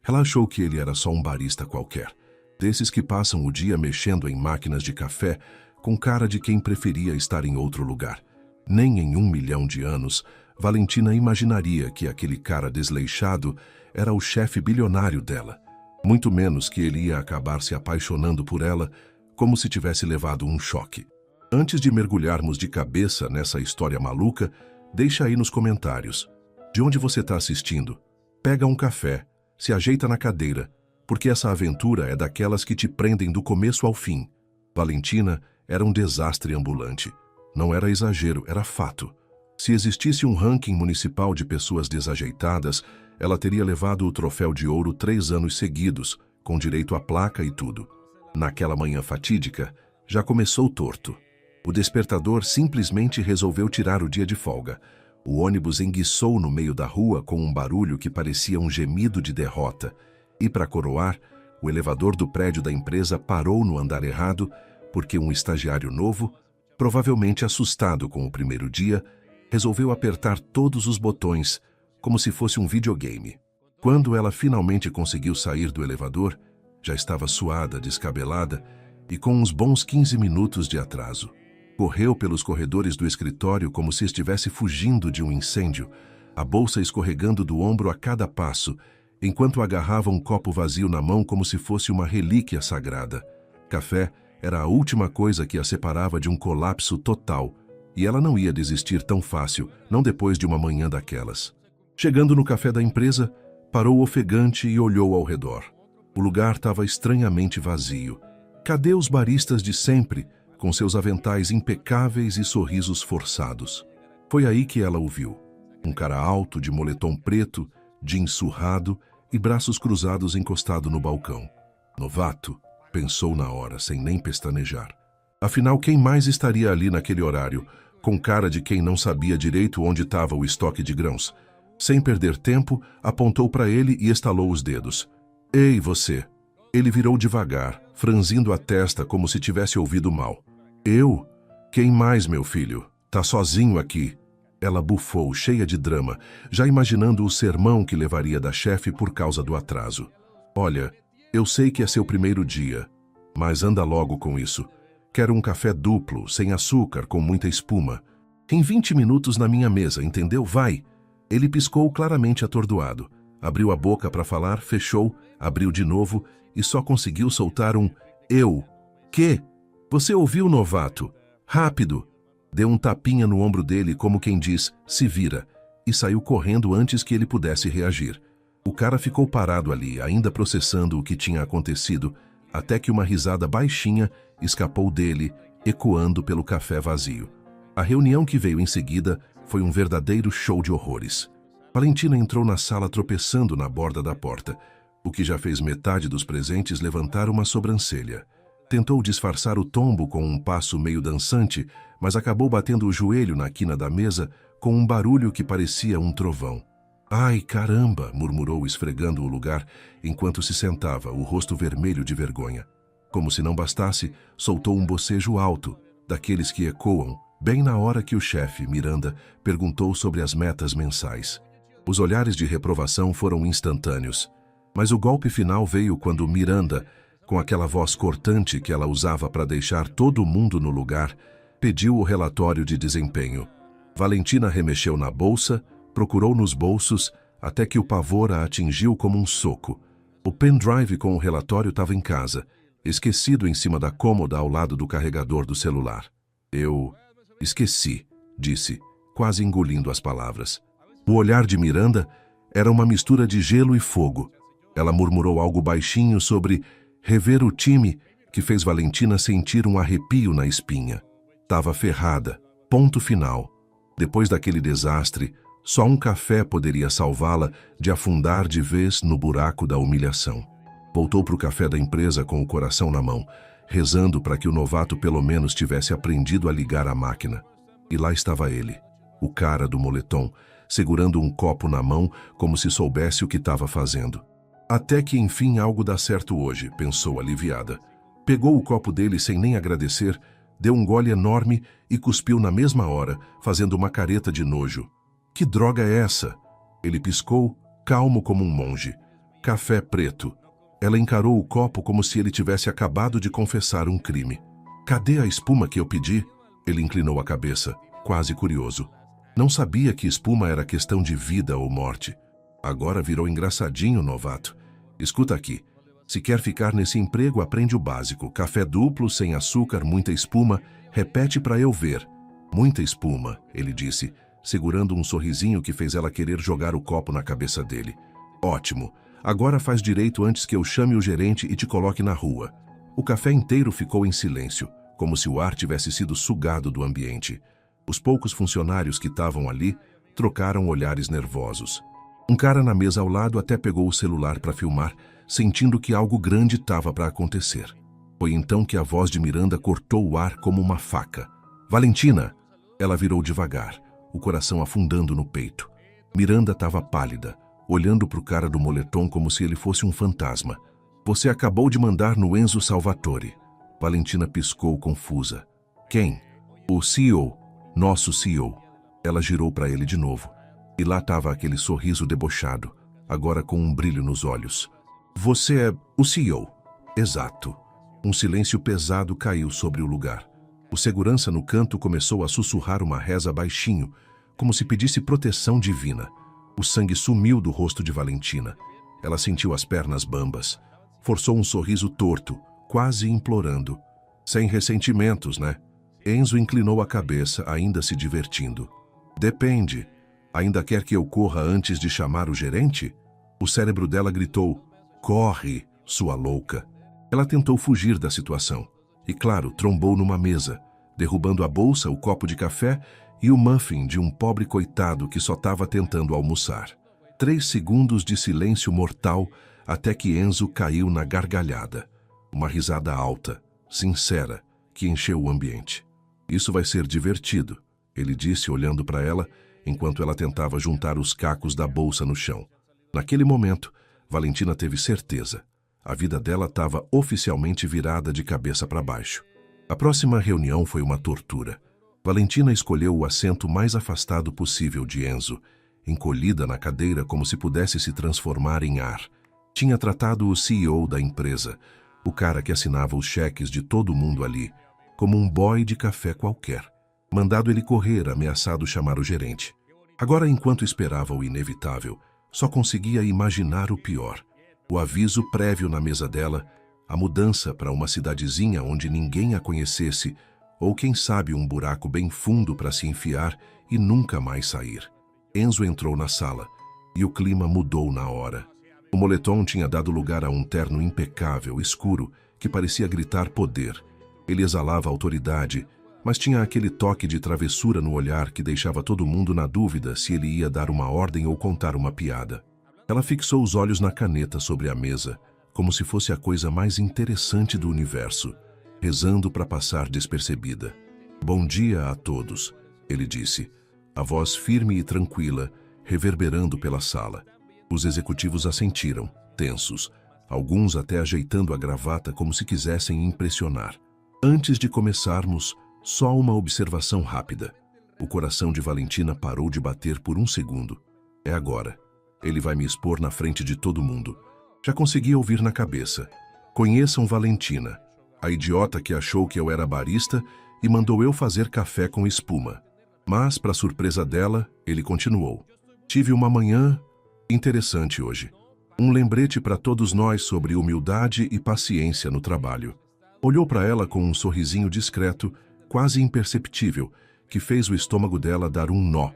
Ela achou que ele era só um barista qualquer, desses que passam o dia mexendo em máquinas de café com cara de quem preferia estar em outro lugar. Nem em 1 milhão de anos, Valentina imaginaria que aquele cara desleixado era o chefe bilionário dela. Muito menos que ele ia acabar se apaixonando por ela, como se tivesse levado um choque. Antes de mergulharmos de cabeça nessa história maluca, deixa aí nos comentários. De onde você está assistindo? Pega um café, se ajeita na cadeira, porque essa aventura é daquelas que te prendem do começo ao fim. Valentina era um desastre ambulante. Não era exagero, era fato. Se existisse um ranking municipal de pessoas desajeitadas, ela teria levado o troféu de ouro 3 anos seguidos, com direito à placa e tudo. Naquela manhã fatídica, já começou torto. O despertador simplesmente resolveu tirar o dia de folga. O ônibus enguiçou no meio da rua com um barulho que parecia um gemido de derrota. E, para coroar, o elevador do prédio da empresa parou no andar errado porque um estagiário novo, provavelmente assustado com o primeiro dia, resolveu apertar todos os botões, como se fosse um videogame. Quando ela finalmente conseguiu sair do elevador, já estava suada, descabelada e com uns bons 15 minutos de atraso. Correu pelos corredores do escritório como se estivesse fugindo de um incêndio, a bolsa escorregando do ombro a cada passo, enquanto agarrava um copo vazio na mão como se fosse uma relíquia sagrada. Café era a última coisa que a separava de um colapso total, e ela não ia desistir tão fácil, não depois de uma manhã daquelas. Chegando no café da empresa, parou ofegante e olhou ao redor. O lugar estava estranhamente vazio. Cadê os baristas de sempre, com seus aventais impecáveis e sorrisos forçados? Foi aí que ela o viu. Um cara alto, de moletom preto, jeans surrado e braços cruzados encostado no balcão. Novato, pensou na hora, sem nem pestanejar. Afinal, quem mais estaria ali naquele horário, com cara de quem não sabia direito onde estava o estoque de grãos? Sem perder tempo, apontou para ele e estalou os dedos. Ei, você! Ele virou devagar, franzindo a testa como se tivesse ouvido mal. Eu? Quem mais, meu filho? Tá sozinho aqui? Ela bufou, cheia de drama, já imaginando o sermão que levaria da chefe por causa do atraso. Olha, eu sei que é seu primeiro dia, mas anda logo com isso. Quero um café duplo, sem açúcar, com muita espuma. Em 20 minutos na minha mesa, entendeu? Vai! Ele piscou claramente atordoado. Abriu a boca para falar, fechou, abriu de novo e só conseguiu soltar um eu. Que? Você ouviu, novato? Rápido! Deu um tapinha no ombro dele como quem diz, se vira, e saiu correndo antes que ele pudesse reagir. O cara ficou parado ali, ainda processando o que tinha acontecido, até que uma risada baixinha escapou dele, ecoando pelo café vazio. A reunião que veio em seguida foi um verdadeiro show de horrores. Valentina entrou na sala tropeçando na borda da porta, o que já fez metade dos presentes levantar uma sobrancelha. Tentou disfarçar o tombo com um passo meio dançante, mas acabou batendo o joelho na quina da mesa com um barulho que parecia um trovão. Ai, caramba! Murmurou esfregando o lugar enquanto se sentava, o rosto vermelho de vergonha. Como se não bastasse, soltou um bocejo alto, daqueles que ecoam, bem na hora que o chefe, Miranda, perguntou sobre as metas mensais. Os olhares de reprovação foram instantâneos, mas o golpe final veio quando Miranda, com aquela voz cortante que ela usava para deixar todo mundo no lugar, pediu o relatório de desempenho. Valentina remexeu na bolsa, procurou nos bolsos, até que o pavor a atingiu como um soco. O pendrive com o relatório estava em casa, esquecido em cima da cômoda ao lado do carregador do celular. Eu esqueci, disse, quase engolindo as palavras. O olhar de Miranda era uma mistura de gelo e fogo. Ela murmurou algo baixinho sobre rever o time, que fez Valentina sentir um arrepio na espinha. Tava ferrada. Ponto final. Depois daquele desastre, só um café poderia salvá-la de afundar de vez no buraco da humilhação. Voltou para o café da empresa com o coração na mão, rezando para que o novato pelo menos tivesse aprendido a ligar a máquina. E lá estava ele, o cara do moletom, segurando um copo na mão como se soubesse o que estava fazendo. Até que enfim algo dá certo hoje, pensou aliviada. Pegou o copo dele sem nem agradecer, deu um gole enorme e cuspiu na mesma hora, fazendo uma careta de nojo. Que droga é essa? Ele piscou, calmo como um monge. Café preto. Ela encarou o copo como se ele tivesse acabado de confessar um crime. Cadê a espuma que eu pedi? Ele inclinou a cabeça, quase curioso. Não sabia que espuma era questão de vida ou morte. Agora virou engraçadinho, novato. Escuta aqui. Se quer ficar nesse emprego, aprende o básico. Café duplo, sem açúcar, muita espuma. Repete para eu ver. Muita espuma, ele disse, segurando um sorrisinho que fez ela querer jogar o copo na cabeça dele. Ótimo. Agora faz direito antes que eu chame o gerente e te coloque na rua. O café inteiro ficou em silêncio, como se o ar tivesse sido sugado do ambiente. Os poucos funcionários que estavam ali trocaram olhares nervosos. Um cara na mesa ao lado até pegou o celular para filmar, sentindo que algo grande estava para acontecer. Foi então que a voz de Miranda cortou o ar como uma faca. Valentina! Ela virou devagar, o coração afundando no peito. Miranda estava pálida, olhando para o cara do moletom como se ele fosse um fantasma. Você acabou de mandar no Enzo Salvatore. Valentina piscou confusa. Quem? O CEO. Nosso CEO. Ela girou para ele de novo. E lá estava aquele sorriso debochado, agora com um brilho nos olhos. Você é o CEO. Exato. Um silêncio pesado caiu sobre o lugar. O segurança no canto começou a sussurrar uma reza baixinho, como se pedisse proteção divina. O sangue sumiu do rosto de Valentina. Ela sentiu as pernas bambas. Forçou um sorriso torto, quase implorando. Sem ressentimentos, né? Enzo inclinou a cabeça, ainda se divertindo. Depende. Ainda quer que eu corra antes de chamar o gerente? O cérebro dela gritou, corre, sua louca. Ela tentou fugir da situação. E, claro, trombou numa mesa, derrubando a bolsa, o copo de café e o muffin de um pobre coitado que só estava tentando almoçar. 3 segundos de silêncio mortal até que Enzo caiu na gargalhada. Uma risada alta, sincera, que encheu o ambiente. Isso vai ser divertido, ele disse olhando para ela, enquanto ela tentava juntar os cacos da bolsa no chão. Naquele momento, Valentina teve certeza. A vida dela estava oficialmente virada de cabeça para baixo. A próxima reunião foi uma tortura. Valentina escolheu o assento mais afastado possível de Enzo, encolhida na cadeira como se pudesse se transformar em ar. Tinha tratado o CEO da empresa, o cara que assinava os cheques de todo mundo ali, como um boy de café qualquer. Mandado ele correr, ameaçado chamar o gerente. Agora, enquanto esperava o inevitável, só conseguia imaginar o pior. O aviso prévio na mesa dela, a mudança para uma cidadezinha onde ninguém a conhecesse, ou quem sabe um buraco bem fundo para se enfiar e nunca mais sair. Enzo entrou na sala, e o clima mudou na hora. O moletom tinha dado lugar a um terno impecável, escuro, que parecia gritar poder. Ele exalava autoridade, mas tinha aquele toque de travessura no olhar que deixava todo mundo na dúvida se ele ia dar uma ordem ou contar uma piada. Ela fixou os olhos na caneta sobre a mesa, como se fosse a coisa mais interessante do universo, rezando para passar despercebida. Bom dia a todos, ele disse, a voz firme e tranquila, reverberando pela sala. Os executivos assentiram, tensos, alguns até ajeitando a gravata como se quisessem impressionar. Antes de começarmos, só uma observação rápida. O coração de Valentina parou de bater por um segundo. É agora. Ele vai me expor na frente de todo mundo. Já consegui ouvir na cabeça. Conheçam Valentina, a idiota que achou que eu era barista e mandou eu fazer café com espuma. Mas, para surpresa dela, ele continuou. Tive uma manhã interessante hoje. Um lembrete para todos nós sobre humildade e paciência no trabalho. Olhou para ela com um sorrisinho discreto, quase imperceptível, que fez o estômago dela dar um nó.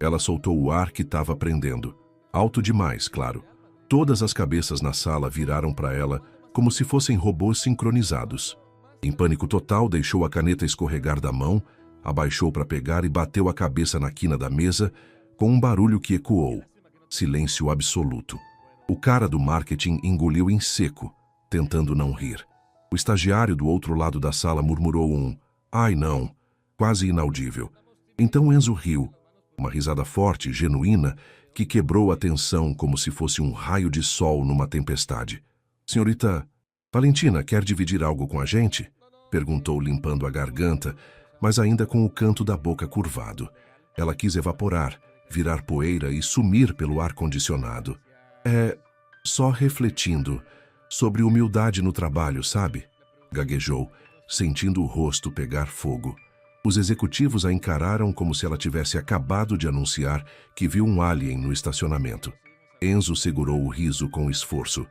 Ela soltou o ar que estava prendendo. Alto demais, claro. Todas as cabeças na sala viraram para ela como se fossem robôs sincronizados. Em pânico total, deixou a caneta escorregar da mão, abaixou para pegar e bateu a cabeça na quina da mesa com um barulho que ecoou. Silêncio absoluto. O cara do marketing engoliu em seco, tentando não rir. O estagiário do outro lado da sala murmurou um "ai não", quase inaudível. Então Enzo riu, uma risada forte, genuína, que quebrou a tensão como se fosse um raio de sol numa tempestade. Senhorita Valentina, quer dividir algo com a gente? Perguntou limpando a garganta, mas ainda com o canto da boca curvado. Ela quis evaporar, virar poeira e sumir pelo ar-condicionado. Só refletindo sobre humildade no trabalho, sabe? Gaguejou, sentindo o rosto pegar fogo. Os executivos a encararam como se ela tivesse acabado de anunciar que viu um alien no estacionamento. Enzo segurou o riso com esforço.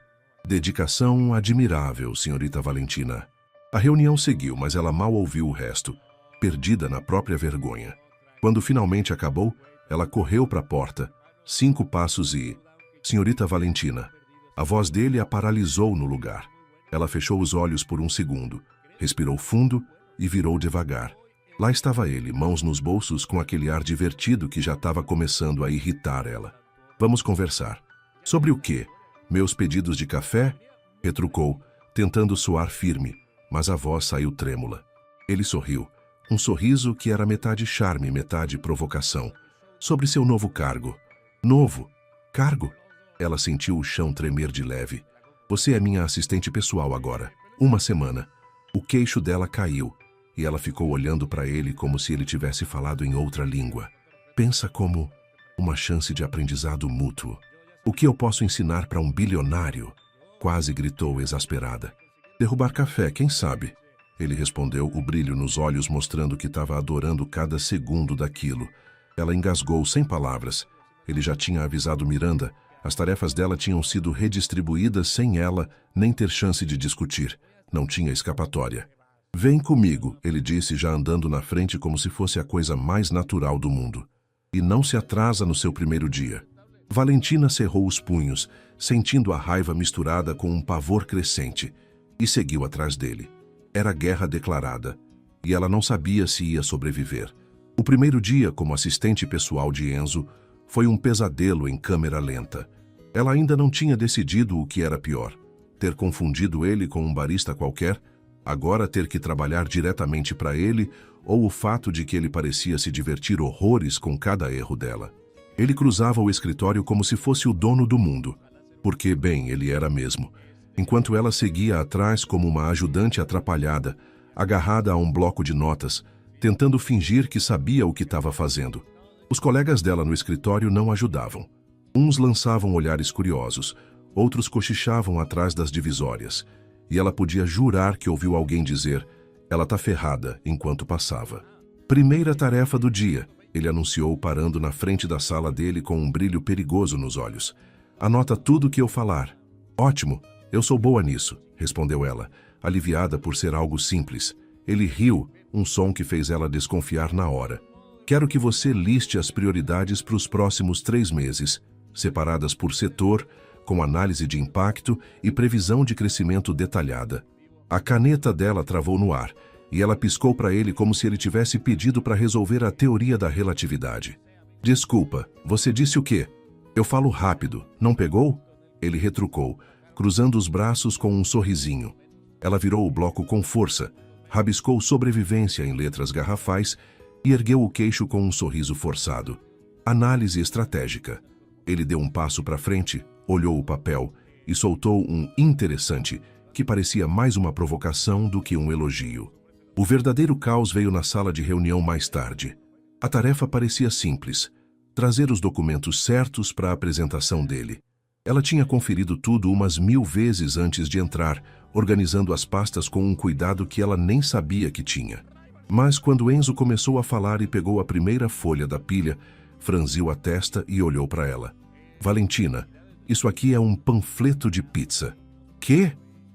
Dedicação admirável, senhorita Valentina. A reunião seguiu, mas ela mal ouviu o resto, perdida na própria vergonha. Quando finalmente acabou, ela correu para a porta, 5 passos e... Senhorita Valentina. A voz dele a paralisou no lugar. Ela fechou os olhos por um segundo, respirou fundo e virou devagar. Lá estava ele, mãos nos bolsos, com aquele ar divertido que já estava começando a irritar ela. Vamos conversar. Sobre o quê? Meus pedidos de café? Retrucou, tentando soar firme, mas a voz saiu trêmula. Ele sorriu, um sorriso que era metade charme, metade provocação. Sobre seu novo cargo. Novo? Cargo? Ela sentiu o chão tremer de leve. Você é minha assistente pessoal agora. 1 semana. O queixo dela caiu, e ela ficou olhando para ele como se ele tivesse falado em outra língua. Pensa como uma chance de aprendizado mútuo. O que eu posso ensinar para um bilionário? Quase gritou exasperada. Derrubar café, quem sabe? Ele respondeu, o brilho nos olhos mostrando que estava adorando cada segundo daquilo. Ela engasgou sem palavras. Ele já tinha avisado Miranda. As tarefas dela tinham sido redistribuídas sem ela nem ter chance de discutir. Não tinha escapatória. Vem comigo, ele disse, já andando na frente como se fosse a coisa mais natural do mundo. E não se atrasa no seu primeiro dia. Valentina cerrou os punhos, sentindo a raiva misturada com um pavor crescente, e seguiu atrás dele. Era guerra declarada, e ela não sabia se ia sobreviver. O primeiro dia como assistente pessoal de Enzo foi um pesadelo em câmera lenta. Ela ainda não tinha decidido o que era pior. Ter confundido ele com um barista qualquer, agora ter que trabalhar diretamente para ele, ou o fato de que ele parecia se divertir horrores com cada erro dela. Ele cruzava o escritório como se fosse o dono do mundo, porque, bem, ele era mesmo, enquanto ela seguia atrás como uma ajudante atrapalhada, agarrada a um bloco de notas, tentando fingir que sabia o que estava fazendo. Os colegas dela no escritório não ajudavam. Uns lançavam olhares curiosos, outros cochichavam atrás das divisórias, e ela podia jurar que ouviu alguém dizer, ela tá ferrada, enquanto passava. Primeira tarefa do dia, ele anunciou parando na frente da sala dele com um brilho perigoso nos olhos. Anota tudo que eu falar. Ótimo, eu sou boa nisso, respondeu ela, aliviada por ser algo simples. Ele riu, um som que fez ela desconfiar na hora. Quero que você liste as prioridades para os próximos 3 meses, separadas por setor, com análise de impacto e previsão de crescimento detalhada. A caneta dela travou no ar, e ela piscou para ele como se ele tivesse pedido para resolver a teoria da relatividade. Desculpa, você disse o quê? Eu falo rápido, não pegou? Ele retrucou, cruzando os braços com um sorrisinho. Ela virou o bloco com força, rabiscou sobrevivência em letras garrafais e ergueu o queixo com um sorriso forçado. Análise estratégica. Ele deu um passo para frente, olhou o papel e soltou um interessante, que parecia mais uma provocação do que um elogio. O verdadeiro caos veio na sala de reunião mais tarde. A tarefa parecia simples, trazer os documentos certos para a apresentação dele. Ela tinha conferido tudo umas 1000 vezes antes de entrar, organizando as pastas com um cuidado que ela nem sabia que tinha. Mas quando Enzo começou a falar e pegou a primeira folha da pilha, franziu a testa e olhou para ela. Valentina, isso aqui é um panfleto de pizza. Quê?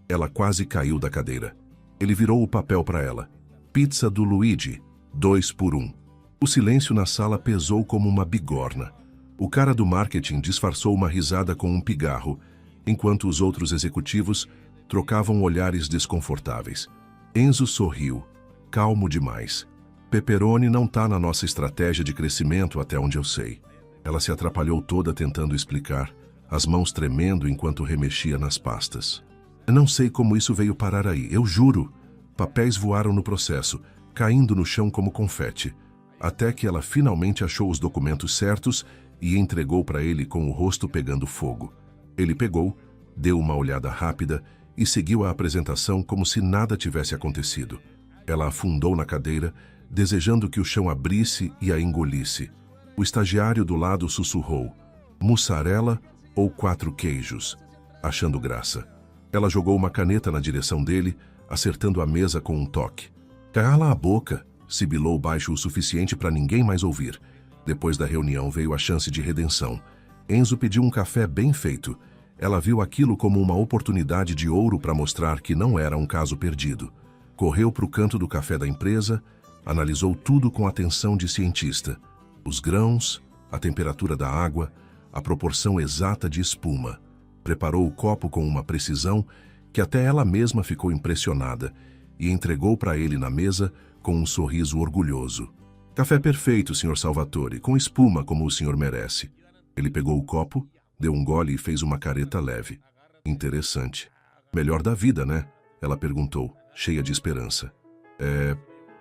Ela quase caiu da cadeira. Ele virou o papel para ela. Pizza do Luigi, 2 por 1. O silêncio na sala pesou como uma bigorna. O cara do marketing disfarçou uma risada com um pigarro, enquanto os outros executivos trocavam olhares desconfortáveis. Enzo sorriu, calmo demais. Pepperoni não tá na nossa estratégia de crescimento até onde eu sei. Ela se atrapalhou toda tentando explicar, as mãos tremendo enquanto remexia nas pastas. Não sei como isso veio parar aí, eu juro. Papéis voaram no processo, caindo no chão como confete, até que ela finalmente achou os documentos certos e entregou para ele com o rosto pegando fogo. Ele pegou, deu uma olhada rápida e seguiu a apresentação como se nada tivesse acontecido. Ela afundou na cadeira, desejando que o chão abrisse e a engolisse. O estagiário do lado sussurrou, mussarela ou 4 queijos? achando graça. Ela jogou uma caneta na direção dele, acertando a mesa com um toque. Cala a boca, sibilou baixo o suficiente para ninguém mais ouvir. Depois da reunião veio a chance de redenção. Enzo pediu um café bem feito. Ela viu aquilo como uma oportunidade de ouro para mostrar que não era um caso perdido. Correu para o canto do café da empresa, analisou tudo com atenção de cientista. Os grãos, a temperatura da água, a proporção exata de espuma. Preparou o copo com uma precisão que até ela mesma ficou impressionada e entregou para ele na mesa com um sorriso orgulhoso. Café perfeito, Sr. Salvatore, com espuma como o senhor merece. Ele pegou o copo, deu um gole e fez uma careta leve. Interessante. Melhor da vida, né? Ela perguntou, cheia de esperança.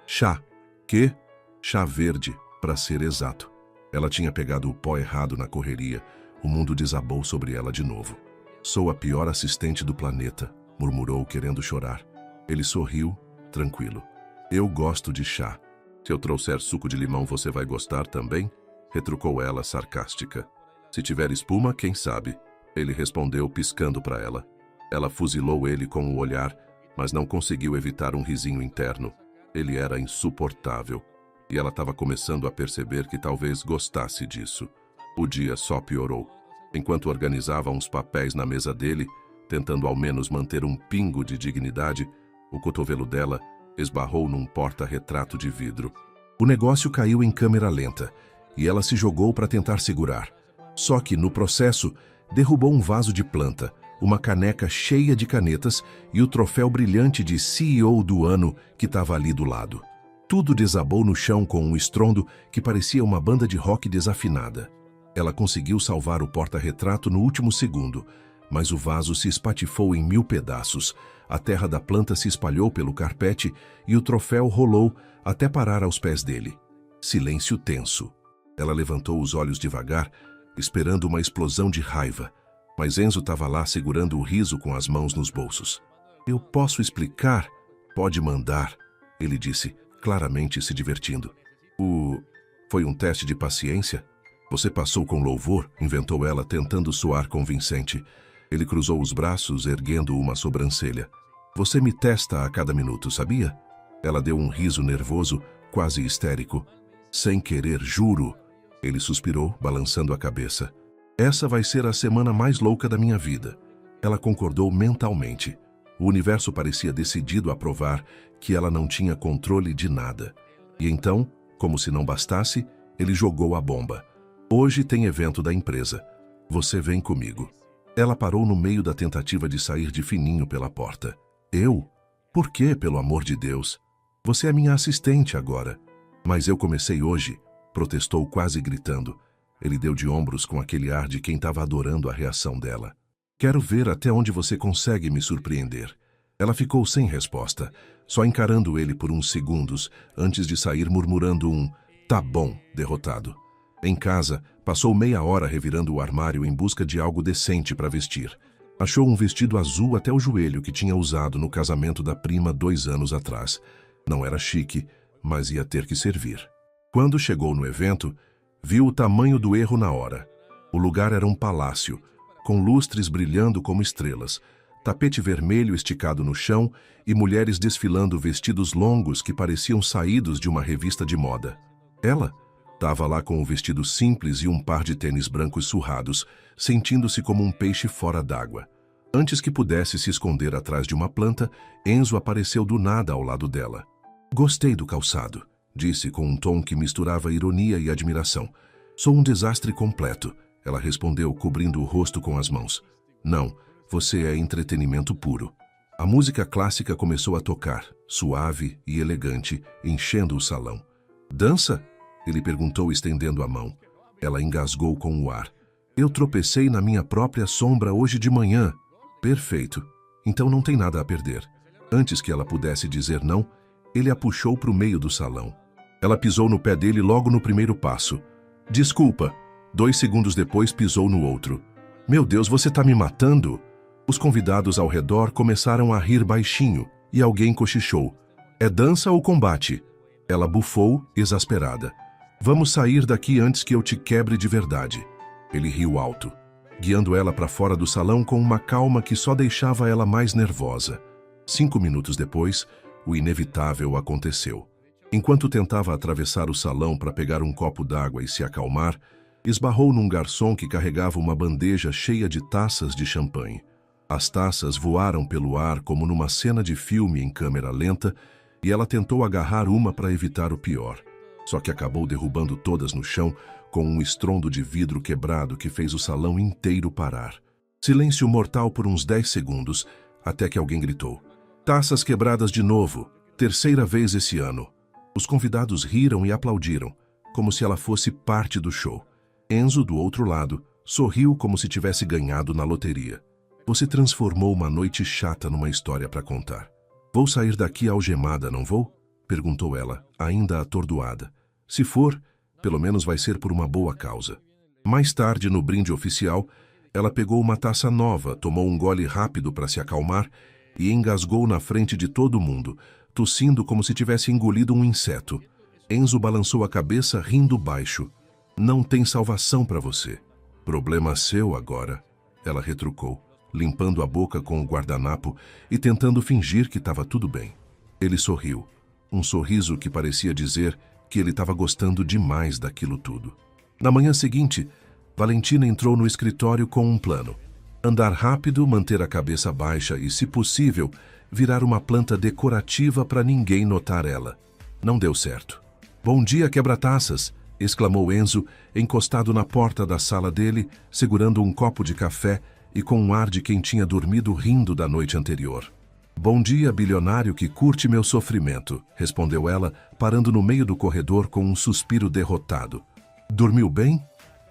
Chá. Quê? Chá verde, para ser exato. Ela tinha pegado o pó errado na correria. O mundo desabou sobre ela de novo. Sou a pior assistente do planeta, murmurou, querendo chorar. Ele sorriu, tranquilo. Eu gosto de chá. Se eu trouxer suco de limão, você vai gostar também? Retrucou ela, sarcástica. Se tiver espuma, quem sabe? Ele respondeu, piscando para ela. Ela fuzilou ele com o olhar, mas não conseguiu evitar um risinho interno. Ele era insuportável. E ela estava começando a perceber que talvez gostasse disso. O dia só piorou. Enquanto organizava uns papéis na mesa dele, tentando ao menos manter um pingo de dignidade, o cotovelo dela esbarrou num porta-retrato de vidro. O negócio caiu em câmera lenta, e ela se jogou para tentar segurar. Só que, no processo, derrubou um vaso de planta, uma caneca cheia de canetas e o troféu brilhante de CEO do ano que estava ali do lado. Tudo desabou no chão com um estrondo que parecia uma banda de rock desafinada. Ela conseguiu salvar o porta-retrato no último segundo, mas o vaso se espatifou em 1000 pedaços, a terra da planta se espalhou pelo carpete e o troféu rolou até parar aos pés dele. Silêncio tenso. Ela levantou os olhos devagar, esperando uma explosão de raiva, mas Enzo estava lá segurando o riso com as mãos nos bolsos. Eu posso explicar? Pode mandar, ele disse, claramente se divertindo. Foi um teste de paciência? Você passou com louvor? Inventou ela, tentando soar convincente. Ele cruzou os braços, erguendo uma sobrancelha. Você me testa a cada minuto, sabia? Ela deu um riso nervoso, quase histérico. Sem querer, juro. Ele suspirou, balançando a cabeça. Essa vai ser a semana mais louca da minha vida. Ela concordou mentalmente. O universo parecia decidido a provar que ela não tinha controle de nada. E então, como se não bastasse, ele jogou a bomba. Hoje tem evento da empresa. Você vem comigo. Ela parou no meio da tentativa de sair de fininho pela porta. Eu? Por quê, pelo amor de Deus? Você é minha assistente agora. Mas eu comecei hoje, protestou quase gritando. Ele deu de ombros com aquele ar de quem estava adorando a reação dela. Quero ver até onde você consegue me surpreender. Ela ficou sem resposta, só encarando ele por uns segundos, antes de sair murmurando um "tá bom", derrotado. Em casa, passou meia hora revirando o armário em busca de algo decente para vestir. Achou um vestido azul até o joelho que tinha usado no casamento da prima 2 anos atrás. Não era chique, mas ia ter que servir. Quando chegou no evento, viu o tamanho do erro na hora. O lugar era um palácio, com lustres brilhando como estrelas, tapete vermelho esticado no chão e mulheres desfilando vestidos longos que pareciam saídos de uma revista de moda. Ela estava lá com um vestido simples e um par de tênis brancos surrados, sentindo-se como um peixe fora d'água. Antes que pudesse se esconder atrás de uma planta, Enzo apareceu do nada ao lado dela. Gostei do calçado, disse com um tom que misturava ironia e admiração. Sou um desastre completo, ela respondeu, cobrindo o rosto com as mãos. Não, você é entretenimento puro. A música clássica começou a tocar, suave e elegante, enchendo o salão. Dança? Ele perguntou, estendendo a mão. Ela engasgou com o ar. Eu tropecei na minha própria sombra hoje de manhã. Perfeito. Então não tem nada a perder. Antes que ela pudesse dizer não, ele a puxou para o meio do salão. Ela pisou no pé dele logo no primeiro passo. Desculpa. 2 segundos depois pisou no outro. Meu Deus, você tá me matando? Os convidados ao redor começaram a rir baixinho e alguém cochichou. É dança ou combate? Ela bufou, exasperada. Vamos sair daqui antes que eu te quebre de verdade. Ele riu alto. guiando ela para fora do salão com uma calma que só deixava ela mais nervosa. 5 minutos depois, o inevitável aconteceu. Enquanto tentava atravessar o salão para pegar um copo d'água e se acalmar, esbarrou num garçom que carregava uma bandeja cheia de taças de champanhe. As taças voaram pelo ar como numa cena de filme em câmera lenta e ela tentou agarrar uma para evitar o pior. Só que acabou derrubando todas no chão com um estrondo de vidro quebrado que fez o salão inteiro parar. Silêncio mortal por uns 10 segundos, até que alguém gritou: "Taças quebradas de novo, terceira vez esse ano." Os convidados riram e aplaudiram, como se ela fosse parte do show. Enzo, do outro lado, sorriu como se tivesse ganhado na loteria. "Você transformou uma noite chata numa história para contar." "Vou sair daqui algemada, não vou?" perguntou ela, ainda atordoada. "Se for, pelo menos vai ser por uma boa causa." Mais tarde, no brinde oficial, ela pegou uma taça nova, tomou um gole rápido para se acalmar e engasgou na frente de todo mundo, tossindo como se tivesse engolido um inseto. Enzo balançou a cabeça, rindo baixo. "Não tem salvação para você." "Problema seu agora," ela retrucou, limpando a boca com o guardanapo e tentando fingir que estava tudo bem. Ele sorriu, um sorriso que parecia dizer que ele estava gostando demais daquilo tudo. Na manhã seguinte, Valentina entrou no escritório com um plano: andar rápido, manter a cabeça baixa e, se possível, virar uma planta decorativa para ninguém notar ela. Não deu certo. "Bom dia, quebra-taças!" exclamou Enzo, encostado na porta da sala dele, segurando um copo de café e com um ar de quem tinha dormido rindo da noite anterior. "Bom dia, bilionário que curte meu sofrimento", respondeu ela, parando no meio do corredor com um suspiro derrotado. "Dormiu bem?"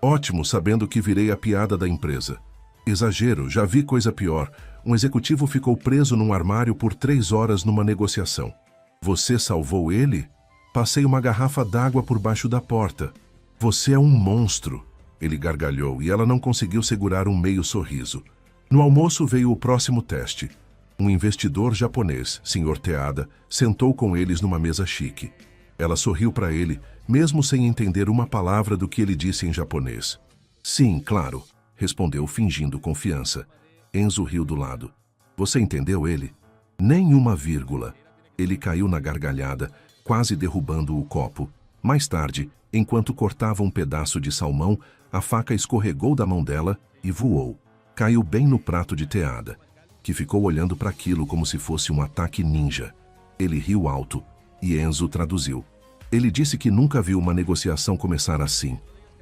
"Ótimo, sabendo que virei a piada da empresa." "Exagero, já vi coisa pior. Um executivo ficou preso num armário por 3 horas numa negociação." "Você salvou ele?" "Passei uma garrafa d'água por baixo da porta." "Você é um monstro." Ele gargalhou e ela não conseguiu segurar um meio sorriso. No almoço veio o próximo teste. Um investidor japonês, Sr. Teada, sentou com eles numa mesa chique. Ela sorriu para ele, mesmo sem entender uma palavra do que ele disse em japonês. "Sim, claro", respondeu fingindo confiança. Enzo riu do lado. "Você entendeu ele?" "Nenhuma vírgula." Ele caiu na gargalhada, quase derrubando o copo. Mais tarde, enquanto cortava um pedaço de salmão, a faca escorregou da mão dela e voou. Caiu bem no prato de Teada, que ficou olhando para aquilo como se fosse um ataque ninja. Ele riu alto e Enzo traduziu. Ele disse que nunca viu uma negociação começar assim.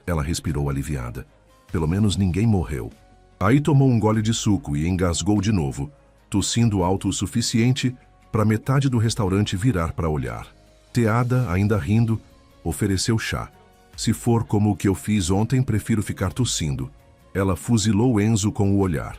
Ela respirou aliviada. Pelo menos ninguém morreu. Aí tomou um gole de suco e engasgou de novo, tossindo alto o suficiente para metade do restaurante virar para olhar. Teada, ainda rindo, ofereceu chá. "Se for como o que eu fiz ontem, prefiro ficar tossindo." Ela fuzilou Enzo com o olhar.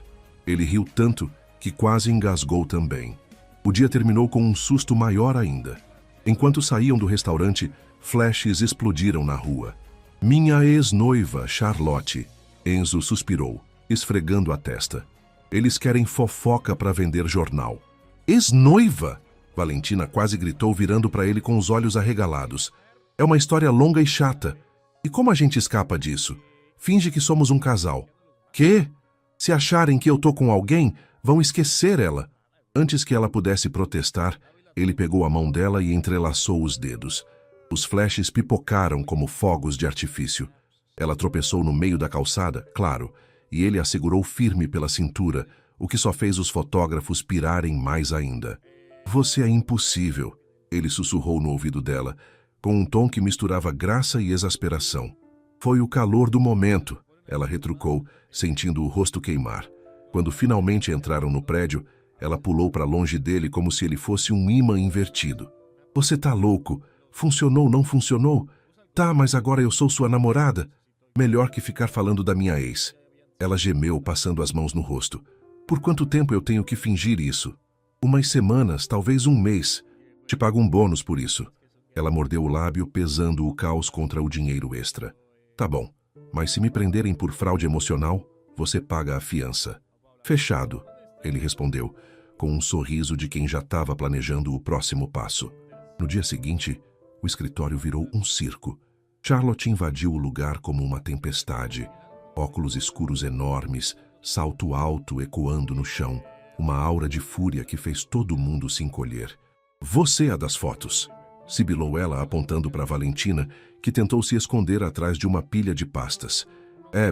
Ele riu tanto que quase engasgou também. O dia terminou com um susto maior ainda. Enquanto saíam do restaurante, flashes explodiram na rua. "Minha ex-noiva, Charlotte." Enzo suspirou, esfregando a testa. "Eles querem fofoca para vender jornal." "Ex-noiva?" Valentina quase gritou, virando para ele com os olhos arregalados. "É uma história longa e chata. E como a gente escapa disso? Finge que somos um casal." "Quê? Se acharem que eu tô com alguém, vão esquecer ela." Antes que ela pudesse protestar, ele pegou a mão dela e entrelaçou os dedos. Os flashes pipocaram como fogos de artifício. Ela tropeçou no meio da calçada, claro, e ele a segurou firme pela cintura, o que só fez os fotógrafos pirarem mais ainda. "Você é impossível", ele sussurrou no ouvido dela, com um tom que misturava graça e exasperação. "Foi o calor do momento", ela retrucou, sentindo o rosto queimar. Quando finalmente entraram no prédio, ela pulou para longe dele como se ele fosse um ímã invertido. "Você tá louco? Funcionou, não funcionou? Tá, mas agora eu sou sua namorada. Melhor que ficar falando da minha ex." Ela gemeu, passando as mãos no rosto. "Por quanto tempo eu tenho que fingir isso?" "Umas semanas, talvez um mês. Te pago um bônus por isso." Ela mordeu o lábio, pesando o caos contra o dinheiro extra. "Tá bom, mas se me prenderem por fraude emocional, você paga a fiança." "Fechado", ele respondeu, com um sorriso de quem já estava planejando o próximo passo. No dia seguinte, o escritório virou um circo. Charlotte invadiu o lugar como uma tempestade. Óculos escuros enormes, salto alto ecoando no chão, uma aura de fúria que fez todo mundo se encolher. Você é a das fotos, sibilou ela apontando para Valentina, que tentou se esconder atrás de uma pilha de pastas.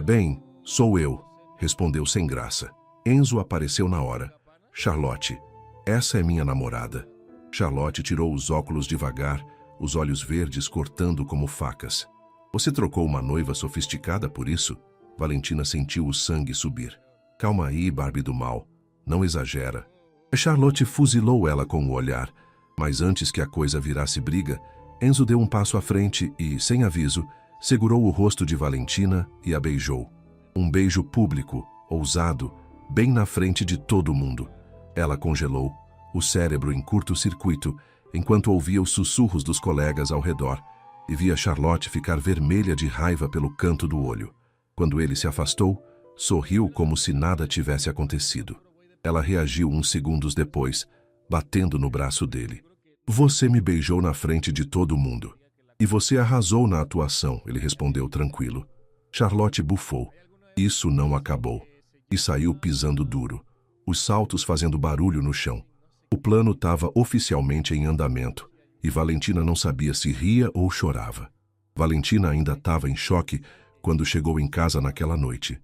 Bem, sou eu, respondeu sem graça. Enzo apareceu na hora. Charlotte, essa é minha namorada. Charlotte tirou os óculos devagar, os olhos verdes cortando como facas. Você trocou uma noiva sofisticada por isso? Valentina sentiu o sangue subir. Calma aí, Barbie do mal. Não exagera. Charlotte fuzilou ela com o olhar, mas antes que a coisa virasse briga, Enzo deu um passo à frente e, sem aviso, segurou o rosto de Valentina e a beijou. Um beijo público, ousado, bem na frente de todo mundo. Ela congelou, o cérebro em curto-circuito, enquanto ouvia os sussurros dos colegas ao redor e via Charlotte ficar vermelha de raiva pelo canto do olho. Quando ele se afastou, sorriu como se nada tivesse acontecido. Ela reagiu uns segundos depois, batendo no braço dele. Você me beijou na frente de todo mundo. E você arrasou na atuação, ele respondeu tranquilo. Charlotte bufou. Isso não acabou. E saiu pisando duro, os saltos fazendo barulho no chão. O plano estava oficialmente em andamento, e Valentina não sabia se ria ou chorava. Valentina ainda estava em choque quando chegou em casa naquela noite.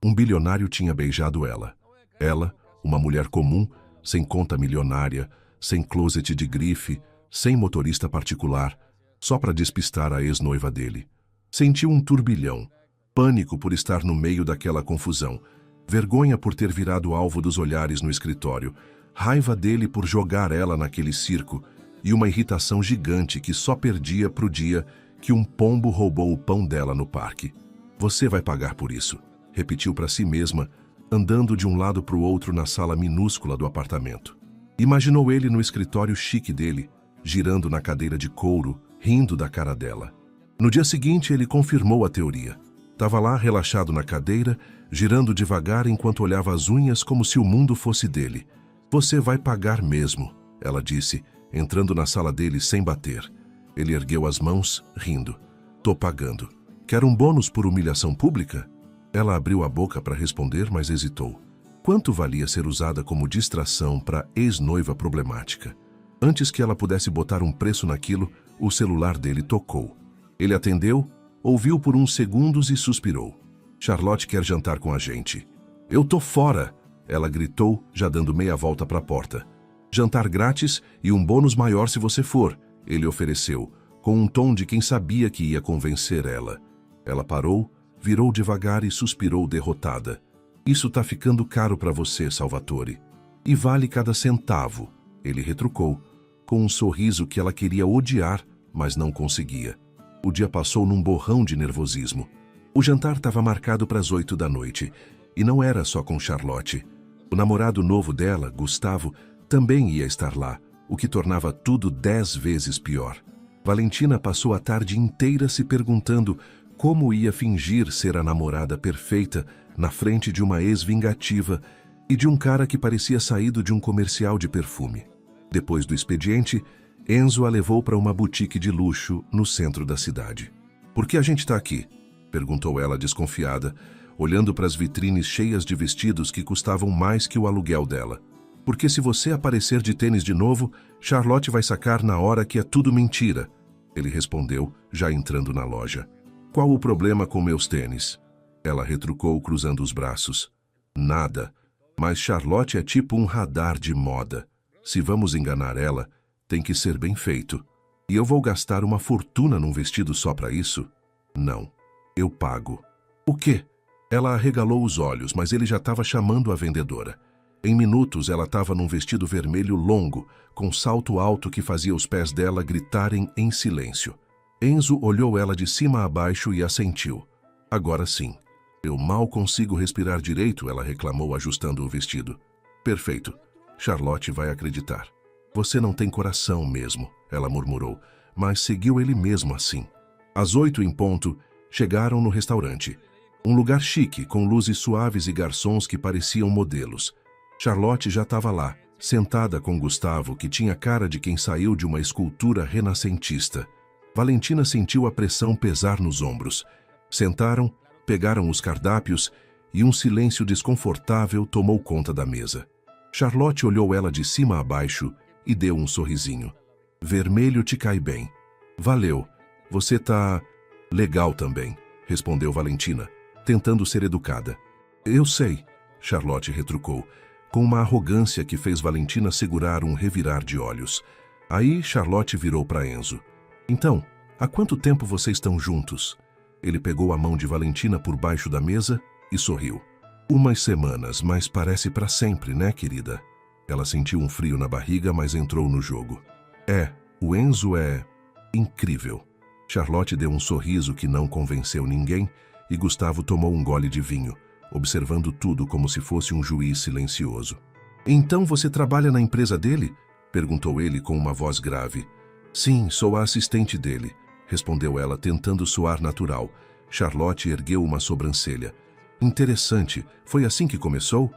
Um bilionário tinha beijado ela. Ela, uma mulher comum, sem conta milionária, sem closet de grife, sem motorista particular, só para despistar a ex-noiva dele. Sentiu um turbilhão, pânico por estar no meio daquela confusão, vergonha por ter virado alvo dos olhares no escritório, raiva dele por jogar ela naquele circo e uma irritação gigante que só perdia pro dia que um pombo roubou o pão dela no parque. Você vai pagar por isso, repetiu para si mesma, andando de um lado para o outro na sala minúscula do apartamento. Imaginou ele no escritório chique dele, girando na cadeira de couro, rindo da cara dela. No dia seguinte, ele confirmou a teoria. Estava lá relaxado na cadeira, girando devagar enquanto olhava as unhas como se o mundo fosse dele. Você vai pagar mesmo, ela disse, entrando na sala dele sem bater. Ele ergueu as mãos, rindo. Tô pagando. Quer um bônus por humilhação pública? Ela abriu a boca para responder, mas hesitou. Quanto valia ser usada como distração para ex-noiva problemática? Antes que ela pudesse botar um preço naquilo, o celular dele tocou. Ele atendeu, ouviu por uns segundos e suspirou. Charlotte quer jantar com a gente. Eu tô fora, ela gritou, já dando meia volta para a porta. Jantar grátis e um bônus maior se você for, ele ofereceu, com um tom de quem sabia que ia convencer ela. Ela parou, virou devagar e suspirou derrotada. Isso tá ficando caro para você, Salvatore. E vale cada centavo, ele retrucou, com um sorriso que ela queria odiar, mas não conseguia. O dia passou num borrão de nervosismo. O jantar estava marcado para as 8 da noite, e não era só com Charlotte. O namorado novo dela, Gustavo, também ia estar lá, o que tornava tudo 10 vezes pior. Valentina passou a tarde inteira se perguntando como ia fingir ser a namorada perfeita na frente de uma ex-vingativa e de um cara que parecia saído de um comercial de perfume. Depois do expediente, Enzo a levou para uma boutique de luxo no centro da cidade. Por que a gente está aqui? Perguntou ela desconfiada, olhando para as vitrines cheias de vestidos que custavam mais que o aluguel dela. Porque se você aparecer de tênis de novo, Charlotte vai sacar na hora que é tudo mentira. Ele respondeu, já entrando na loja. Qual o problema com meus tênis? Ela retrucou cruzando os braços. Nada. Mas Charlotte é tipo um radar de moda. Se vamos enganar ela, tem que ser bem feito. E eu vou gastar uma fortuna num vestido só para isso? Não. Eu pago. O quê? Ela arregalou os olhos, mas ele já estava chamando a vendedora. Em minutos, ela estava num vestido vermelho longo, com salto alto que fazia os pés dela gritarem em silêncio. Enzo olhou ela de cima a baixo e assentiu. Agora sim. Eu mal consigo respirar direito, ela reclamou ajustando o vestido. Perfeito. Charlotte vai acreditar. Você não tem coração mesmo, ela murmurou, mas seguiu ele mesmo assim. Às 8 em ponto, chegaram no restaurante. Um lugar chique, com luzes suaves e garçons que pareciam modelos. Charlotte já estava lá, sentada com Gustavo, que tinha cara de quem saiu de uma escultura renascentista. Valentina sentiu a pressão pesar nos ombros. Sentaram, pegaram os cardápios e um silêncio desconfortável tomou conta da mesa. Charlotte olhou ela de cima a baixo e deu um sorrisinho. Vermelho te cai bem. Valeu. Você tá legal também, respondeu Valentina, tentando ser educada. Eu sei, Charlotte retrucou, com uma arrogância que fez Valentina segurar um revirar de olhos. Aí Charlotte virou para Enzo. Então, há quanto tempo vocês estão juntos? Ele pegou a mão de Valentina por baixo da mesa e sorriu. Umas semanas, mas parece para sempre, né, querida? Ela sentiu um frio na barriga, mas entrou no jogo. O Enzo é incrível. Charlotte deu um sorriso que não convenceu ninguém e Gustavo tomou um gole de vinho, observando tudo como se fosse um juiz silencioso. Então você trabalha na empresa dele? Perguntou ele com uma voz grave. Sim, sou a assistente dele, respondeu ela tentando soar natural. Charlotte ergueu uma sobrancelha. Interessante, foi assim que começou?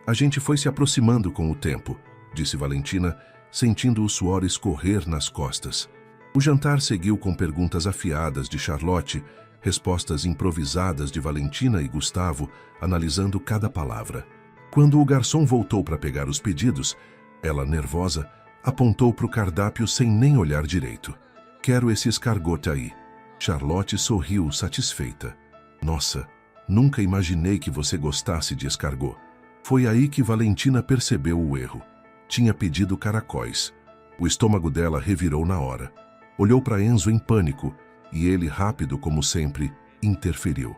A gente foi se aproximando com o tempo, disse Valentina, sentindo o suor escorrer nas costas. O jantar seguiu com perguntas afiadas de Charlotte, respostas improvisadas de Valentina e Gustavo, analisando cada palavra. Quando o garçom voltou para pegar os pedidos, ela, nervosa, apontou para o cardápio sem nem olhar direito. Quero esse escargot aí. Charlotte sorriu satisfeita. Nossa, nunca imaginei que você gostasse de escargot. Foi aí que Valentina percebeu o erro. Tinha pedido caracóis. O estômago dela revirou na hora. Olhou para Enzo em pânico e ele, rápido como sempre, interferiu.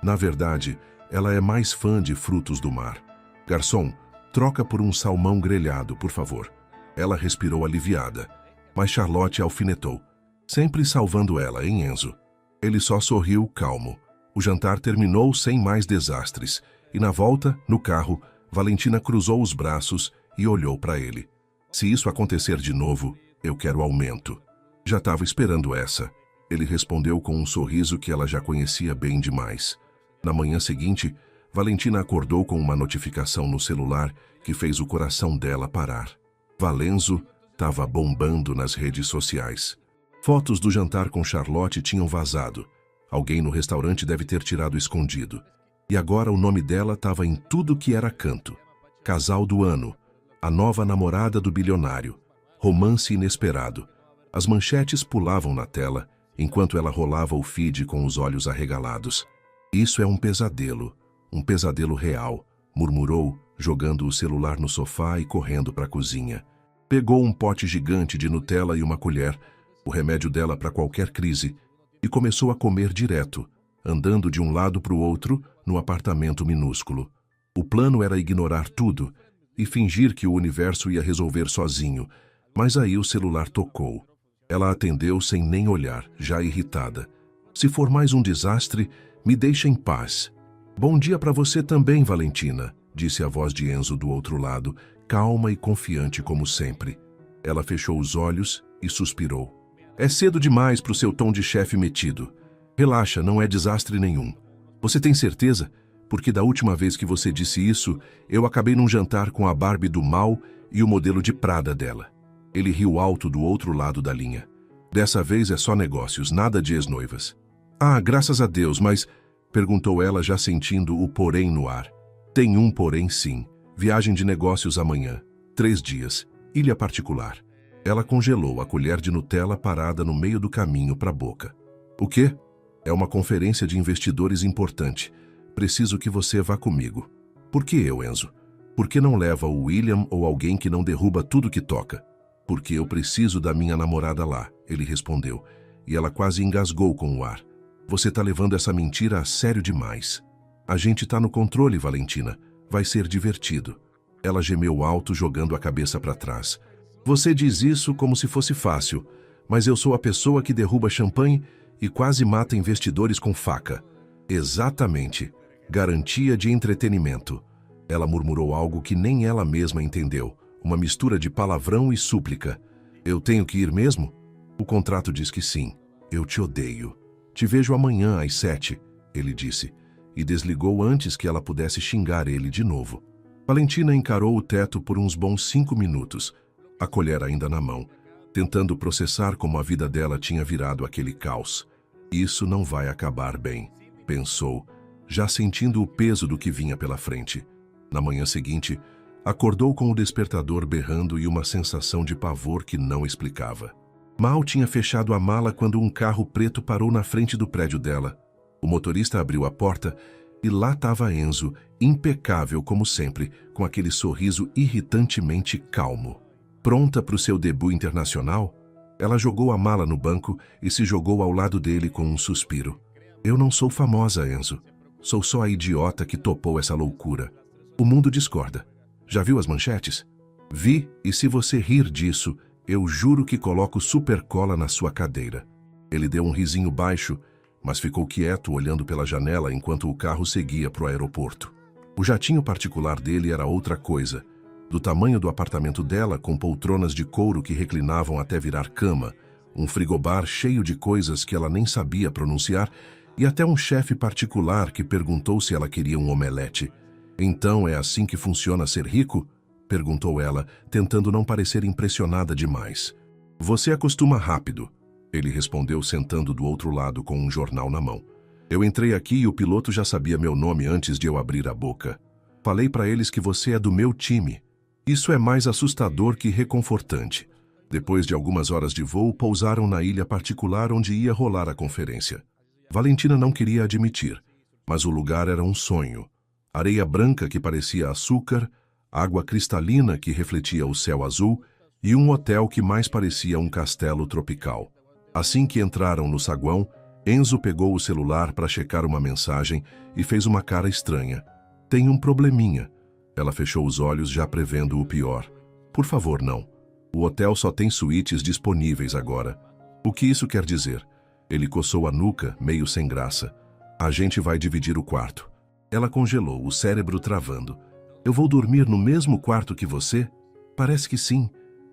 Na verdade, ela é mais fã de frutos do mar. Garçom, troca por um salmão grelhado, por favor. Ela respirou aliviada, mas Charlotte alfinetou, sempre salvando ela, hein, Enzo? Ele só sorriu calmo. O jantar terminou sem mais desastres e na volta, no carro, Valentina cruzou os braços e olhou para ele. Se isso acontecer de novo, eu quero aumento. Já estava esperando essa. Ele respondeu com um sorriso que ela já conhecia bem demais. Na manhã seguinte, Valentina acordou com uma notificação no celular que fez o coração dela parar. Valenzo estava bombando nas redes sociais. Fotos do jantar com Charlotte tinham vazado. Alguém no restaurante deve ter tirado escondido. E agora o nome dela estava em tudo que era canto. Casal do ano. A nova namorada do bilionário. Romance inesperado. As manchetes pulavam na tela, enquanto ela rolava o feed com os olhos arregalados. Isso é um pesadelo real, murmurou, jogando o celular no sofá e correndo para a cozinha. Pegou um pote gigante de Nutella e uma colher, o remédio dela para qualquer crise, e começou a comer direto, andando de um lado para o outro no apartamento minúsculo. O plano era ignorar tudo e fingir que o universo ia resolver sozinho, mas aí o celular tocou. Ela atendeu sem nem olhar, já irritada. Se for mais um desastre, me deixa em paz. Bom dia para você também, Valentina, disse a voz de Enzo do outro lado, calma e confiante como sempre. Ela fechou os olhos e suspirou. É cedo demais para o seu tom de chefe metido. Relaxa, não é desastre nenhum. Você tem certeza? Porque da última vez que você disse isso, eu acabei num jantar com a Barbie do mal e o modelo de Prada dela. Ele riu alto do outro lado da linha. Dessa vez é só negócios, nada de ex-noivas. Ah, graças a Deus, mas... Perguntou ela já sentindo o porém no ar. Tem um porém sim. Viagem de negócios amanhã. 3 dias. Ilha particular. Ela congelou a colher de Nutella parada no meio do caminho para a boca. O quê? É uma conferência de investidores importante. Preciso que você vá comigo. Por que eu, Enzo? Por que não leva o William ou alguém que não derruba tudo que toca? Porque eu preciso da minha namorada lá, ele respondeu, e ela quase engasgou com o ar. Você tá levando essa mentira a sério demais. A gente tá no controle, Valentina. Vai ser divertido. Ela gemeu alto, jogando a cabeça para trás. Você diz isso como se fosse fácil, mas eu sou a pessoa que derruba champanhe e quase mata investidores com faca. Exatamente. Garantia de entretenimento. Ela murmurou algo que nem ela mesma entendeu. Uma mistura de palavrão e súplica. Eu tenho que ir mesmo? O contrato diz que sim. Eu te odeio. Te vejo amanhã às 7, ele disse, e desligou antes que ela pudesse xingar ele de novo. Valentina encarou o teto por uns bons 5 minutos, a colher ainda na mão, tentando processar como a vida dela tinha virado aquele caos. Isso não vai acabar bem. pensou, já sentindo o peso do que vinha pela frente. Na manhã seguinte, acordou com o despertador berrando e uma sensação de pavor que não explicava. Mal tinha fechado a mala quando um carro preto parou na frente do prédio dela. O motorista abriu a porta e lá estava Enzo, impecável como sempre, com aquele sorriso irritantemente calmo. Pronta para o seu debut internacional? Ela jogou a mala no banco e se jogou ao lado dele com um suspiro. Eu não sou famosa, Enzo. Sou só a idiota que topou essa loucura. O mundo discorda. Já viu as manchetes? Vi, e se você rir disso, eu juro que coloco supercola na sua cadeira. Ele deu um risinho baixo, mas ficou quieto olhando pela janela enquanto o carro seguia para o aeroporto. O jatinho particular dele era outra coisa. Do tamanho do apartamento dela, com poltronas de couro que reclinavam até virar cama, um frigobar cheio de coisas que ela nem sabia pronunciar e até um chefe particular que perguntou se ela queria um omelete. Então é assim que funciona ser rico? Perguntou ela, tentando não parecer impressionada demais. Você acostuma rápido, ele respondeu sentando do outro lado com um jornal na mão. Eu entrei aqui e o piloto já sabia meu nome antes de eu abrir a boca. Falei para eles que você é do meu time. Isso é mais assustador que reconfortante. Depois de algumas horas de voo, pousaram na ilha particular onde ia rolar a conferência. Valentina não queria admitir, mas o lugar era um sonho. Areia branca que parecia açúcar, água cristalina que refletia o céu azul e um hotel que mais parecia um castelo tropical. Assim que entraram no saguão, Enzo pegou o celular para checar uma mensagem e fez uma cara estranha. Tem um probleminha. Ela fechou os olhos já prevendo o pior. Por favor, não. O hotel só tem suítes disponíveis agora. O que isso quer dizer? Ele coçou a nuca, meio sem graça. A gente vai dividir o quarto. Ela congelou, o cérebro travando. Eu vou dormir no mesmo quarto que você? Parece que sim.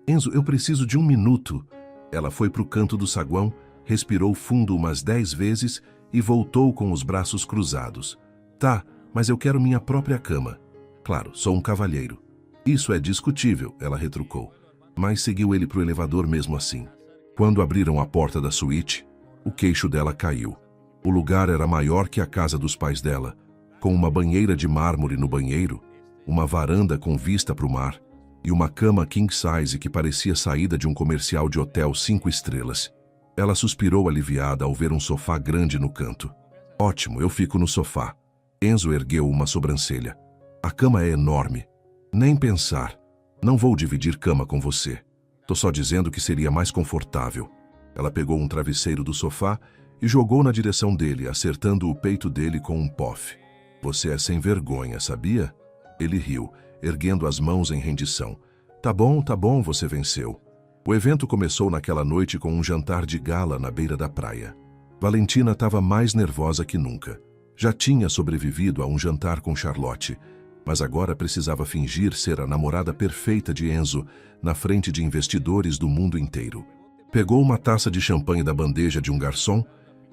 Enzo, eu preciso de um minuto. Ela foi para o canto do saguão, respirou fundo umas 10 vezes e voltou com os braços cruzados. Tá, mas eu quero minha própria cama. Claro, sou um cavalheiro. Isso é discutível, ela retrucou. Mas seguiu ele para o elevador mesmo assim. Quando abriram a porta da suíte, o queixo dela caiu. O lugar era maior que a casa dos pais dela, com uma banheira de mármore no banheiro, uma varanda com vista para o mar e uma cama king size que parecia saída de um comercial de hotel 5 estrelas. Ela suspirou aliviada ao ver um sofá grande no canto. Ótimo, eu fico no sofá. Enzo ergueu uma sobrancelha. A cama é enorme. Nem pensar. Não vou dividir cama com você. Tô só dizendo que seria mais confortável. Ela pegou um travesseiro do sofá e jogou na direção dele, acertando o peito dele com um pof. Você é sem vergonha, sabia? Ele riu, erguendo as mãos em rendição. Tá bom, você venceu. O evento começou naquela noite com um jantar de gala na beira da praia. Valentina estava mais nervosa que nunca. Já tinha sobrevivido a um jantar com Charlotte, mas agora precisava fingir ser a namorada perfeita de Enzo na frente de investidores do mundo inteiro. Pegou uma taça de champanhe da bandeja de um garçom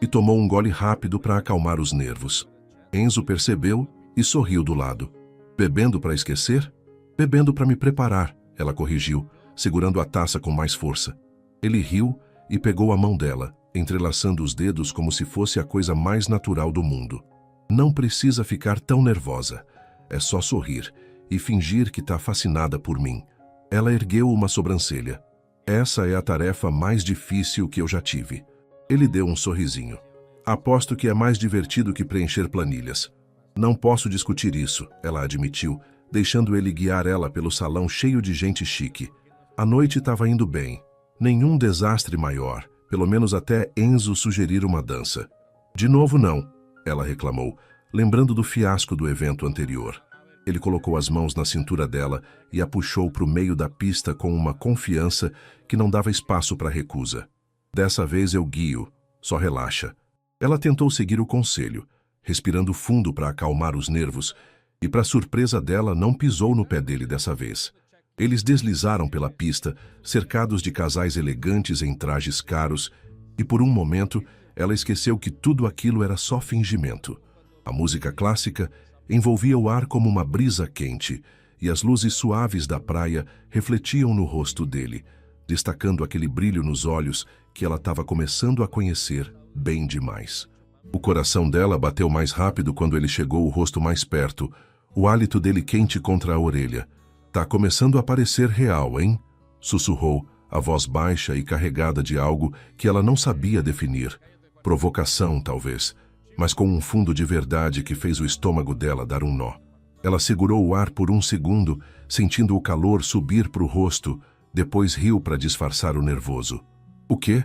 e tomou um gole rápido para acalmar os nervos. Enzo percebeu e sorriu do lado. Bebendo para esquecer? Bebendo para me preparar, ela corrigiu, segurando a taça com mais força. Ele riu e pegou a mão dela, entrelaçando os dedos como se fosse a coisa mais natural do mundo. Não precisa ficar tão nervosa. É só sorrir e fingir que está fascinada por mim. Ela ergueu uma sobrancelha. Essa é a tarefa mais difícil que eu já tive. Ele deu um sorrisinho. Aposto que é mais divertido que preencher planilhas. Não posso discutir isso, ela admitiu, deixando ele guiar ela pelo salão cheio de gente chique. A noite estava indo bem. Nenhum desastre maior, pelo menos até Enzo sugerir uma dança. De novo não, ela reclamou, lembrando do fiasco do evento anterior. Ele colocou as mãos na cintura dela e a puxou para o meio da pista com uma confiança que não dava espaço para recusa. Dessa vez eu guio, só relaxa. Ela tentou seguir o conselho, respirando fundo para acalmar os nervos, e para surpresa dela não pisou no pé dele dessa vez. Eles deslizaram pela pista, cercados de casais elegantes em trajes caros, e por um momento ela esqueceu que tudo aquilo era só fingimento. A música clássica envolvia o ar como uma brisa quente, e as luzes suaves da praia refletiam no rosto dele, destacando aquele brilho nos olhos que ela estava começando a conhecer bem demais. O coração dela bateu mais rápido quando ele chegou o rosto mais perto, o hálito dele quente contra a orelha. Tá começando a parecer real, hein? Sussurrou, a voz baixa e carregada de algo que ela não sabia definir. Provocação, talvez, mas com um fundo de verdade que fez o estômago dela dar um nó. Ela segurou o ar por um segundo, sentindo o calor subir para o rosto, depois riu para disfarçar o nervoso. O quê?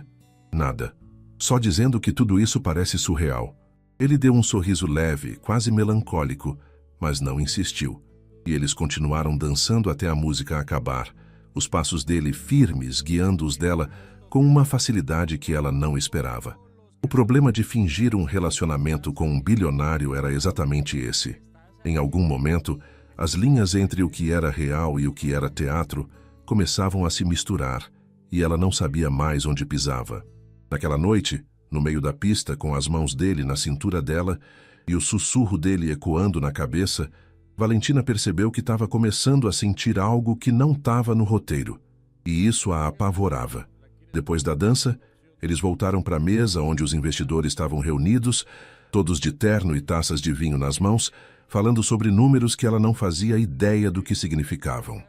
Nada. Só dizendo que tudo isso parece surreal. Ele deu um sorriso leve, quase melancólico, mas não insistiu. E eles continuaram dançando até a música acabar, os passos dele firmes guiando os dela com uma facilidade que ela não esperava. O problema de fingir um relacionamento com um bilionário era exatamente esse. Em algum momento, as linhas entre o que era real e o que era teatro começavam a se misturar, e ela não sabia mais onde pisava. Naquela noite, no meio da pista, com as mãos dele na cintura dela e o sussurro dele ecoando na cabeça, Valentina percebeu que estava começando a sentir algo que não estava no roteiro, e isso a apavorava. Depois da dança, eles voltaram para a mesa onde os investidores estavam reunidos, todos de terno e taças de vinho nas mãos, falando sobre números que ela não fazia ideia do que significavam.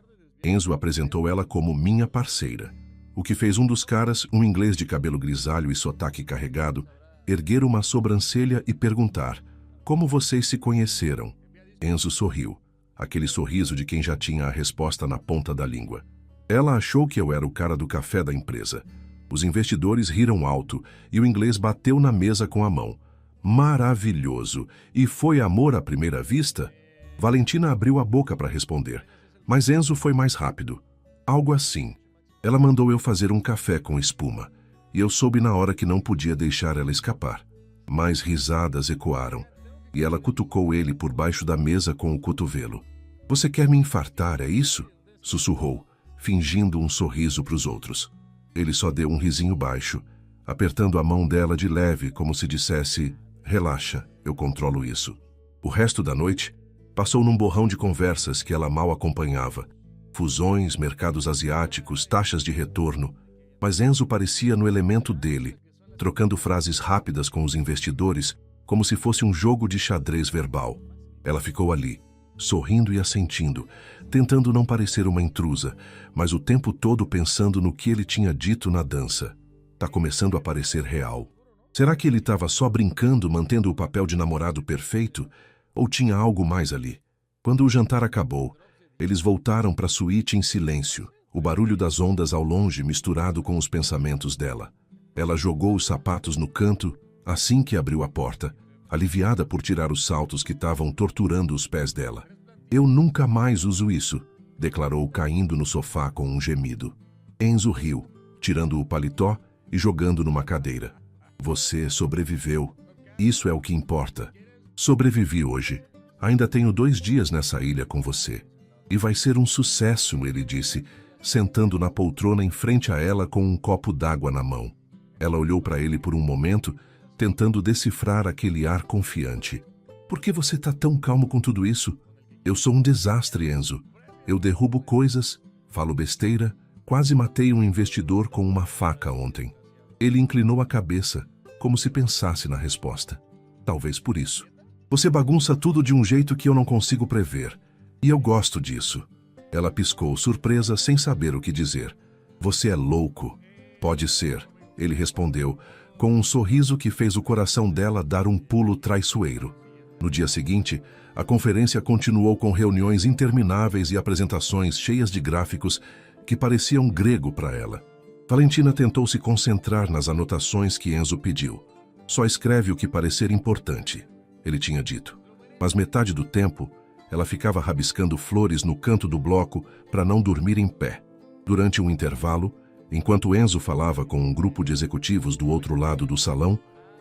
Enzo apresentou ela como minha parceira, o que fez um dos caras, um inglês de cabelo grisalho e sotaque carregado, erguer uma sobrancelha e perguntar: "Como vocês se conheceram?" Enzo sorriu, aquele sorriso de quem já tinha a resposta na ponta da língua. Ela achou que eu era o cara do café da empresa. Os investidores riram alto e o inglês bateu na mesa com a mão. Maravilhoso! E foi amor à primeira vista? Valentina abriu a boca para responder, mas Enzo foi mais rápido. Algo assim. Ela mandou eu fazer um café com espuma, e eu soube na hora que não podia deixar ela escapar. Mais risadas ecoaram, e ela cutucou ele por baixo da mesa com o cotovelo. "Você quer me infartar, é isso?" sussurrou, fingindo um sorriso para os outros. Ele só deu um risinho baixo, apertando a mão dela de leve, como se dissesse: "Relaxa, eu controlo isso." O resto da noite passou num borrão de conversas que ela mal acompanhava. Fusões, mercados asiáticos, taxas de retorno. Mas Enzo parecia no elemento dele, trocando frases rápidas com os investidores, como se fosse um jogo de xadrez verbal. Ela ficou ali, sorrindo e assentindo, tentando não parecer uma intrusa, mas o tempo todo pensando no que ele tinha dito na dança. Tá começando a parecer real. Será que ele estava só brincando, mantendo o papel de namorado perfeito? Ou tinha algo mais ali? Quando o jantar acabou, eles voltaram para a suíte em silêncio, o barulho das ondas ao longe misturado com os pensamentos dela. Ela jogou os sapatos no canto assim que abriu a porta, aliviada por tirar os saltos que estavam torturando os pés dela. "Eu nunca mais uso isso", declarou caindo no sofá com um gemido. Enzo riu, tirando o paletó e jogando numa cadeira. "Você sobreviveu. Isso é o que importa. Sobrevivi hoje. Ainda tenho 2 dias nessa ilha com você. E vai ser um sucesso", ele disse, sentando na poltrona em frente a ela com um copo d'água na mão. Ela olhou para ele por um momento, tentando decifrar aquele ar confiante. "Por que você está tão calmo com tudo isso?" "Eu sou um desastre, Enzo. Eu derrubo coisas, falo besteira, quase matei um investidor com uma faca ontem." Ele inclinou a cabeça, como se pensasse na resposta. "Talvez por isso. Você bagunça tudo de um jeito que eu não consigo prever. E eu gosto disso." Ela piscou, surpresa, sem saber o que dizer. "Você é louco." "Pode ser", ele respondeu, com um sorriso que fez o coração dela dar um pulo traiçoeiro. No dia seguinte, a conferência continuou com reuniões intermináveis e apresentações cheias de gráficos que pareciam grego para ela. Valentina tentou se concentrar nas anotações que Enzo pediu. "Só escreve o que parecer importante", ele tinha dito. Mas metade do tempo, ela ficava rabiscando flores no canto do bloco para não dormir em pé. Durante um intervalo, enquanto Enzo falava com um grupo de executivos do outro lado do salão,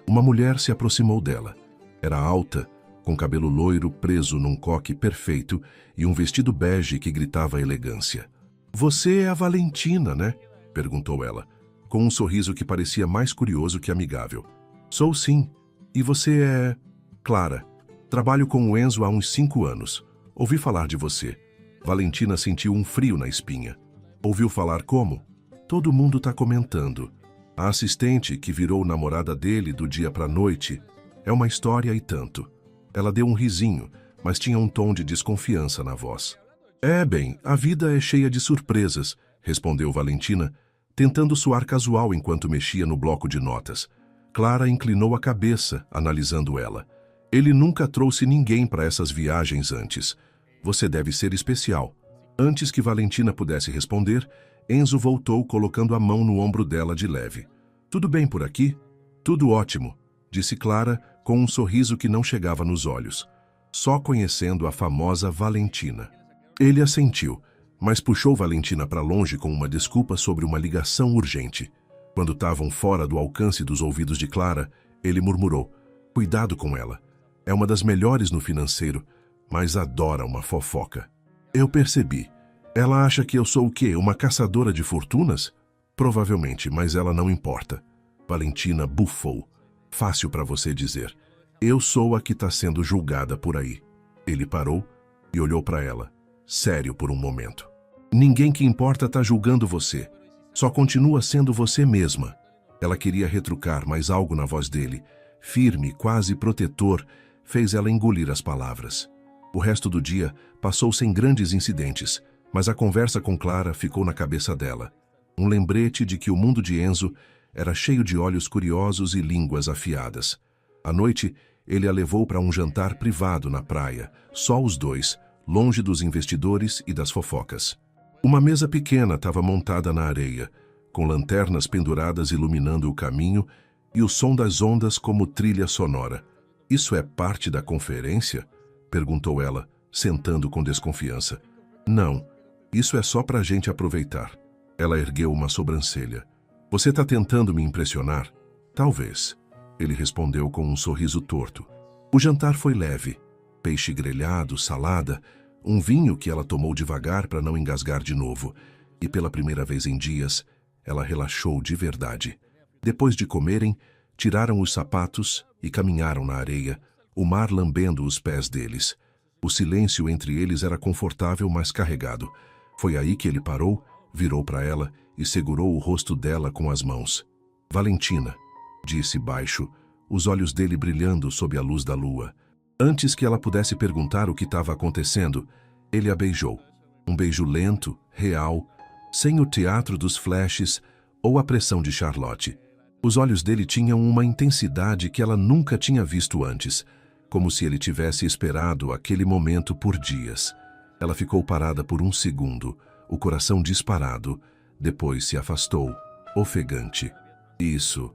uma mulher se aproximou dela. Era alta, com cabelo loiro preso num coque perfeito e um vestido bege que gritava elegância. "Você é a Valentina, né?" perguntou ela, com um sorriso que parecia mais curioso que amigável. "Sou sim. E você é..." "Clara. Trabalho com o Enzo há uns 5 anos. Ouvi falar de você." Valentina sentiu um frio na espinha. "Ouviu falar como?" "Todo mundo está comentando. A assistente, que virou namorada dele do dia para a noite." É uma história e tanto. Ela deu um risinho, mas tinha um tom de desconfiança na voz. É, bem, a vida é cheia de surpresas, respondeu Valentina, tentando soar casual enquanto mexia no bloco de notas. Clara inclinou a cabeça, analisando ela. Ele nunca trouxe ninguém para essas viagens antes. Você deve ser especial. Antes que Valentina pudesse responder, Enzo voltou colocando a mão no ombro dela de leve. Tudo bem por aqui? Tudo ótimo, disse Clara com um sorriso que não chegava nos olhos. Só conhecendo a famosa Valentina. Ele assentiu, mas puxou Valentina para longe com uma desculpa sobre uma ligação urgente. Quando estavam fora do alcance dos ouvidos de Clara, ele murmurou: cuidado com ela. É uma das melhores no financeiro, mas adora uma fofoca. Eu percebi. Ela acha que eu sou o quê? Uma caçadora de fortunas? Provavelmente, mas ela não importa. Valentina bufou. Fácil para você dizer. Eu sou a que está sendo julgada por aí. Ele parou e olhou para ela, sério por um momento. Ninguém que importa está julgando você. Só continua sendo você mesma. Ela queria retrucar, mas algo na voz dele, firme, quase protetor, fez ela engolir as palavras. O resto do dia passou sem grandes incidentes, mas a conversa com Clara ficou na cabeça dela. Um lembrete de que o mundo de Enzo era cheio de olhos curiosos e línguas afiadas. À noite, ele a levou para um jantar privado na praia, só os dois, longe dos investidores e das fofocas. Uma mesa pequena estava montada na areia, com lanternas penduradas iluminando o caminho e o som das ondas como trilha sonora. Isso é parte da conferência? Perguntou ela, sentando com desconfiança. Não, isso é só para a gente aproveitar. Ela ergueu uma sobrancelha. Você está tentando me impressionar? Talvez. Ele respondeu com um sorriso torto. O jantar foi leve. Peixe grelhado, salada, um vinho que ela tomou devagar para não engasgar de novo. E pela primeira vez em dias, ela relaxou de verdade. Depois de comerem, tiraram os sapatos e caminharam na areia, o mar lambendo os pés deles. O silêncio entre eles era confortável, mas carregado. Foi aí que ele parou, virou para ela e segurou o rosto dela com as mãos. Valentina, disse baixo, os olhos dele brilhando sob a luz da lua. Antes que ela pudesse perguntar o que estava acontecendo, ele a beijou. Um beijo lento, real, sem o teatro dos flashes ou a pressão de Charlotte. Os olhos dele tinham uma intensidade que ela nunca tinha visto antes, como se ele tivesse esperado aquele momento por dias. Ela ficou parada por um segundo, o coração disparado, depois se afastou, ofegante. Isso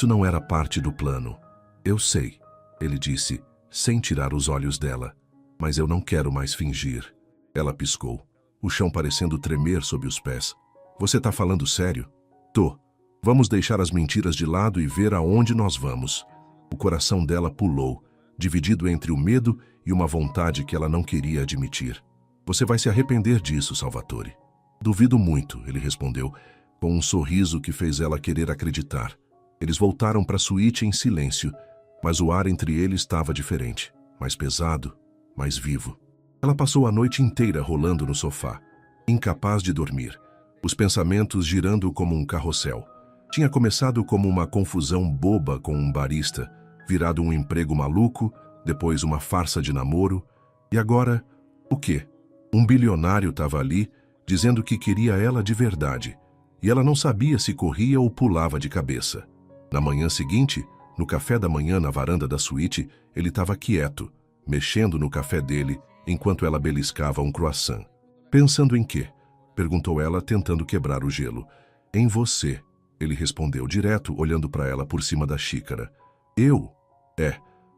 não era parte do plano. Eu sei, ele disse, sem tirar os olhos dela, mas eu não quero mais fingir. Ela piscou, o chão parecendo tremer sob os pés. Você tá falando sério? Tô. Vamos deixar as mentiras de lado e ver aonde nós vamos. O coração dela pulou, dividido entre o medo e uma vontade que ela não queria admitir. Você vai se arrepender disso, Salvatore. Duvido muito, ele respondeu, com um sorriso que fez ela querer acreditar. Eles voltaram para a suíte em silêncio, mas o ar entre eles estava diferente, mais pesado, mais vivo. Ela passou a noite inteira rolando no sofá, incapaz de dormir, os pensamentos girando como um carrossel. Tinha começado como uma confusão boba com um barista, virado um emprego maluco, depois uma farsa de namoro, e agora, o quê? Um bilionário estava ali, dizendo que queria ela de verdade, e ela não sabia se corria ou pulava de cabeça. Na manhã seguinte, no café da manhã na varanda da suíte, ele estava quieto, mexendo no café dele, enquanto ela beliscava um croissant. Pensando em quê? Perguntou ela, tentando quebrar o gelo. Em você, ele respondeu direto, olhando para ela por cima da xícara. Eu?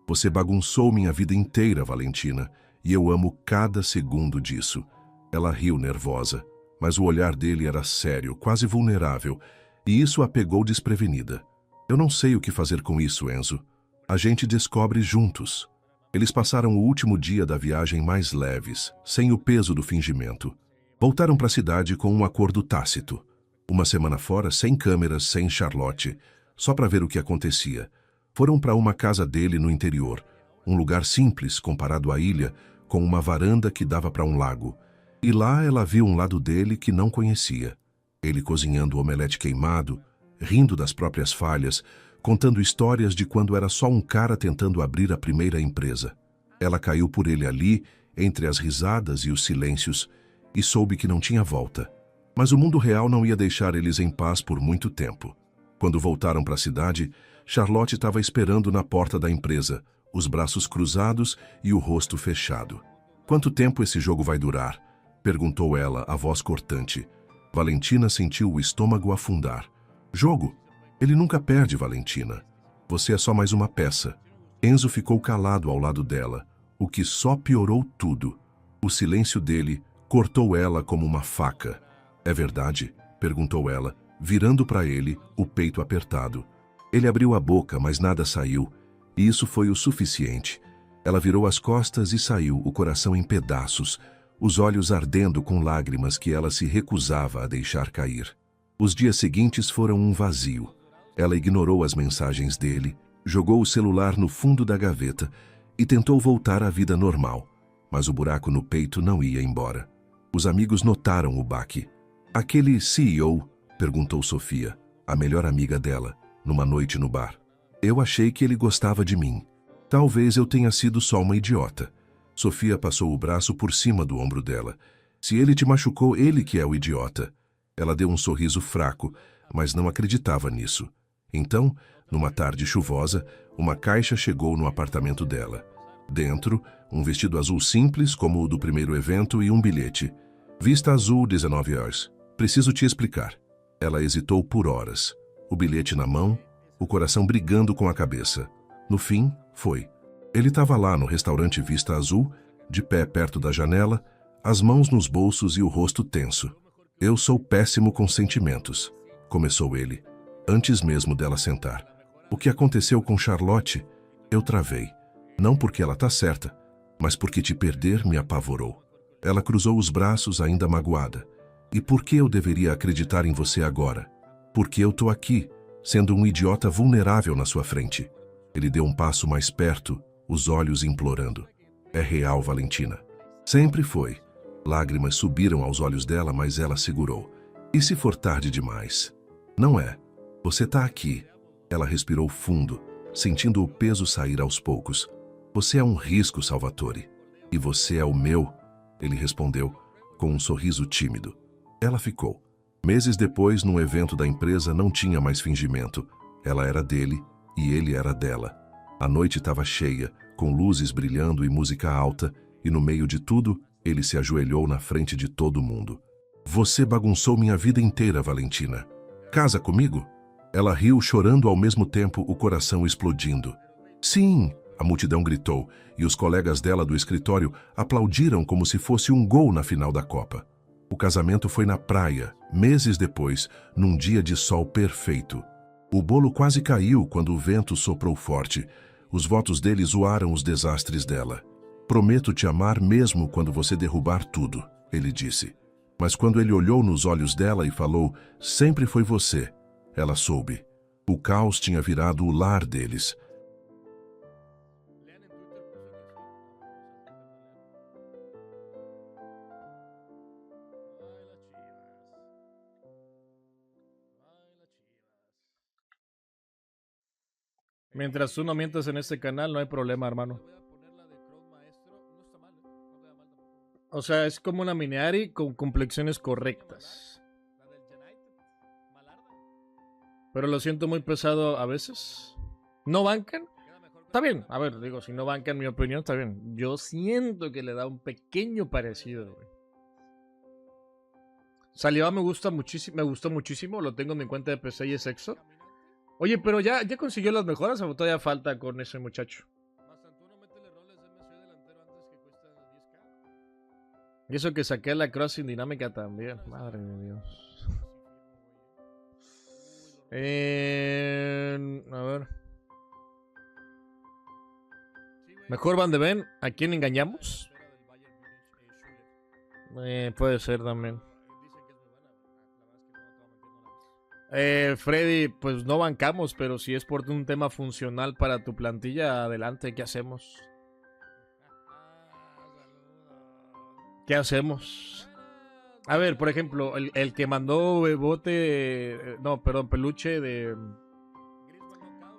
Você bagunçou minha vida inteira, Valentina, e eu amo cada segundo disso. Ela riu nervosa, mas o olhar dele era sério, quase vulnerável, e isso a pegou desprevenida. Eu não sei o que fazer com isso, Enzo. A gente descobre juntos. Eles passaram o último dia da viagem mais leves, sem o peso do fingimento. Voltaram para a cidade com um acordo tácito. Uma semana fora, sem câmeras, sem Charlotte, só para ver o que acontecia. Foram para uma casa dele no interior, um lugar simples comparado à ilha, com uma varanda que dava para um lago. E lá ela viu um lado dele que não conhecia. Ele cozinhando omelete queimado, rindo das próprias falhas, contando histórias de quando era só um cara tentando abrir a primeira empresa. Ela caiu por ele ali, entre as risadas e os silêncios, e soube que não tinha volta. Mas o mundo real não ia deixar eles em paz por muito tempo. Quando voltaram para a cidade, Charlotte estava esperando na porta da empresa, os braços cruzados e o rosto fechado. "Quanto tempo esse jogo vai durar?" perguntou ela, a voz cortante. Valentina sentiu o estômago afundar. "Jogo? Ele nunca perde, Valentina. Você é só mais uma peça." Enzo ficou calado ao lado dela, o que só piorou tudo. O silêncio dele cortou ela como uma faca. "É verdade?" perguntou ela, virando para ele, o peito apertado. Ele abriu a boca, mas nada saiu, e isso foi o suficiente. Ela virou as costas e saiu, o coração em pedaços, os olhos ardendo com lágrimas que ela se recusava a deixar cair. Os dias seguintes foram um vazio. Ela ignorou as mensagens dele, jogou o celular no fundo da gaveta e tentou voltar à vida normal, mas o buraco no peito não ia embora. Os amigos notaram o baque. "Aquele CEO?" perguntou Sofia, a melhor amiga dela, numa noite no bar. "Eu achei que ele gostava de mim. Talvez eu tenha sido só uma idiota." Sofia passou o braço por cima do ombro dela. "Se ele te machucou, ele que é o idiota." Ela deu um sorriso fraco, mas não acreditava nisso. Então, numa tarde chuvosa, uma caixa chegou no apartamento dela. Dentro, um vestido azul simples, como o do primeiro evento, e um bilhete. "Vista azul, 19 horas. Preciso te explicar." Ela hesitou por horas. O bilhete na mão, o coração brigando com a cabeça. No fim, foi. Ele estava lá no restaurante Vista Azul, de pé perto da janela, as mãos nos bolsos e o rosto tenso. "Eu sou péssimo com sentimentos", começou ele, antes mesmo dela sentar. "O que aconteceu com Charlotte? Eu travei. Não porque ela tá certa, mas porque te perder me apavorou." Ela cruzou os braços, ainda magoada. "E por que eu deveria acreditar em você agora? Porque eu tô aqui, sendo um idiota vulnerável na sua frente." Ele deu um passo mais perto, os olhos implorando. "É real, Valentina." Sempre foi. Lágrimas subiram aos olhos dela, mas ela segurou. "E se for tarde demais?" "Não é. Você tá aqui." Ela respirou fundo, sentindo o peso sair aos poucos. "Você é um risco, Salvatore. E você é o meu." Ele respondeu, com um sorriso tímido. Ela ficou. Meses depois, num evento da empresa, não tinha mais fingimento. Ela era dele e ele era dela. A noite estava cheia, com luzes brilhando e música alta, e no meio de tudo, ele se ajoelhou na frente de todo mundo. "Você bagunçou minha vida inteira, Valentina. Casa comigo?" Ela riu, chorando ao mesmo tempo, o coração explodindo. "Sim!" a multidão gritou, e os colegas dela do escritório aplaudiram como se fosse um gol na final da Copa. O casamento foi na praia, meses depois, num dia de sol perfeito. O bolo quase caiu quando o vento soprou forte. Os votos dele zoaram os desastres dela. "Prometo te amar mesmo quando você derrubar tudo", ele disse. Mas quando ele olhou nos olhos dela e falou, "Sempre foi você", ela soube. O caos tinha virado o lar deles. Mientras tú no mientas en este canal, no hay problema, hermano. O sea, es como una Miniari con complexiones correctas. Pero lo siento muy pesado a veces. ¿No bancan? Está bien. A ver, digo, si no bancan mi opinión, está bien. Yo siento que le da un pequeño parecido, güey. Saliva me gusta muchísimo, me gustó muchísimo. Lo tengo en mi cuenta de PC y es sexo. Oye, pero ya consiguió las mejoras o todavía falta con ese muchacho. Y eso que saqué la crossing dinámica también. Madre de Dios. A ver. Mejor Van de Ven. ¿A quién engañamos? Puede ser también. Freddy, pues no bancamos, pero si es por un tema funcional para tu plantilla, adelante, ¿qué hacemos? ¿Qué hacemos? A ver, por ejemplo, el que mandó bote, no, perdón, peluche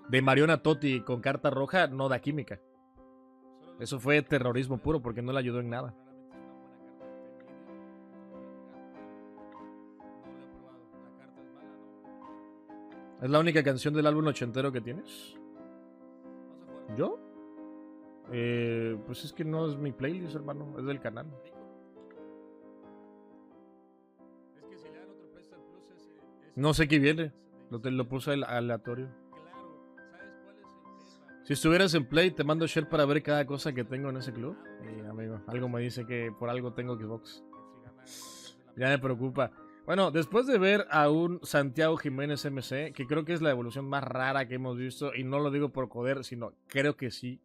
de Mariona Totti con carta roja no da química. Eso fue terrorismo puro porque no le ayudó en nada. ¿Es la única canción del álbum ochentero que tienes? ¿Yo? Pues es que no es mi playlist, hermano. Es del canal. No sé qué viene. Lo puse aleatorio. Si estuvieras en Play, te mando share para ver cada cosa que tengo en ese club. Amigo, algo me dice que por algo tengo Xbox. Ya me preocupa. Bueno, después de ver a un Santiago Jiménez MC, que creo que es la evolución más rara que hemos visto, y no lo digo por joder, sino creo que sí.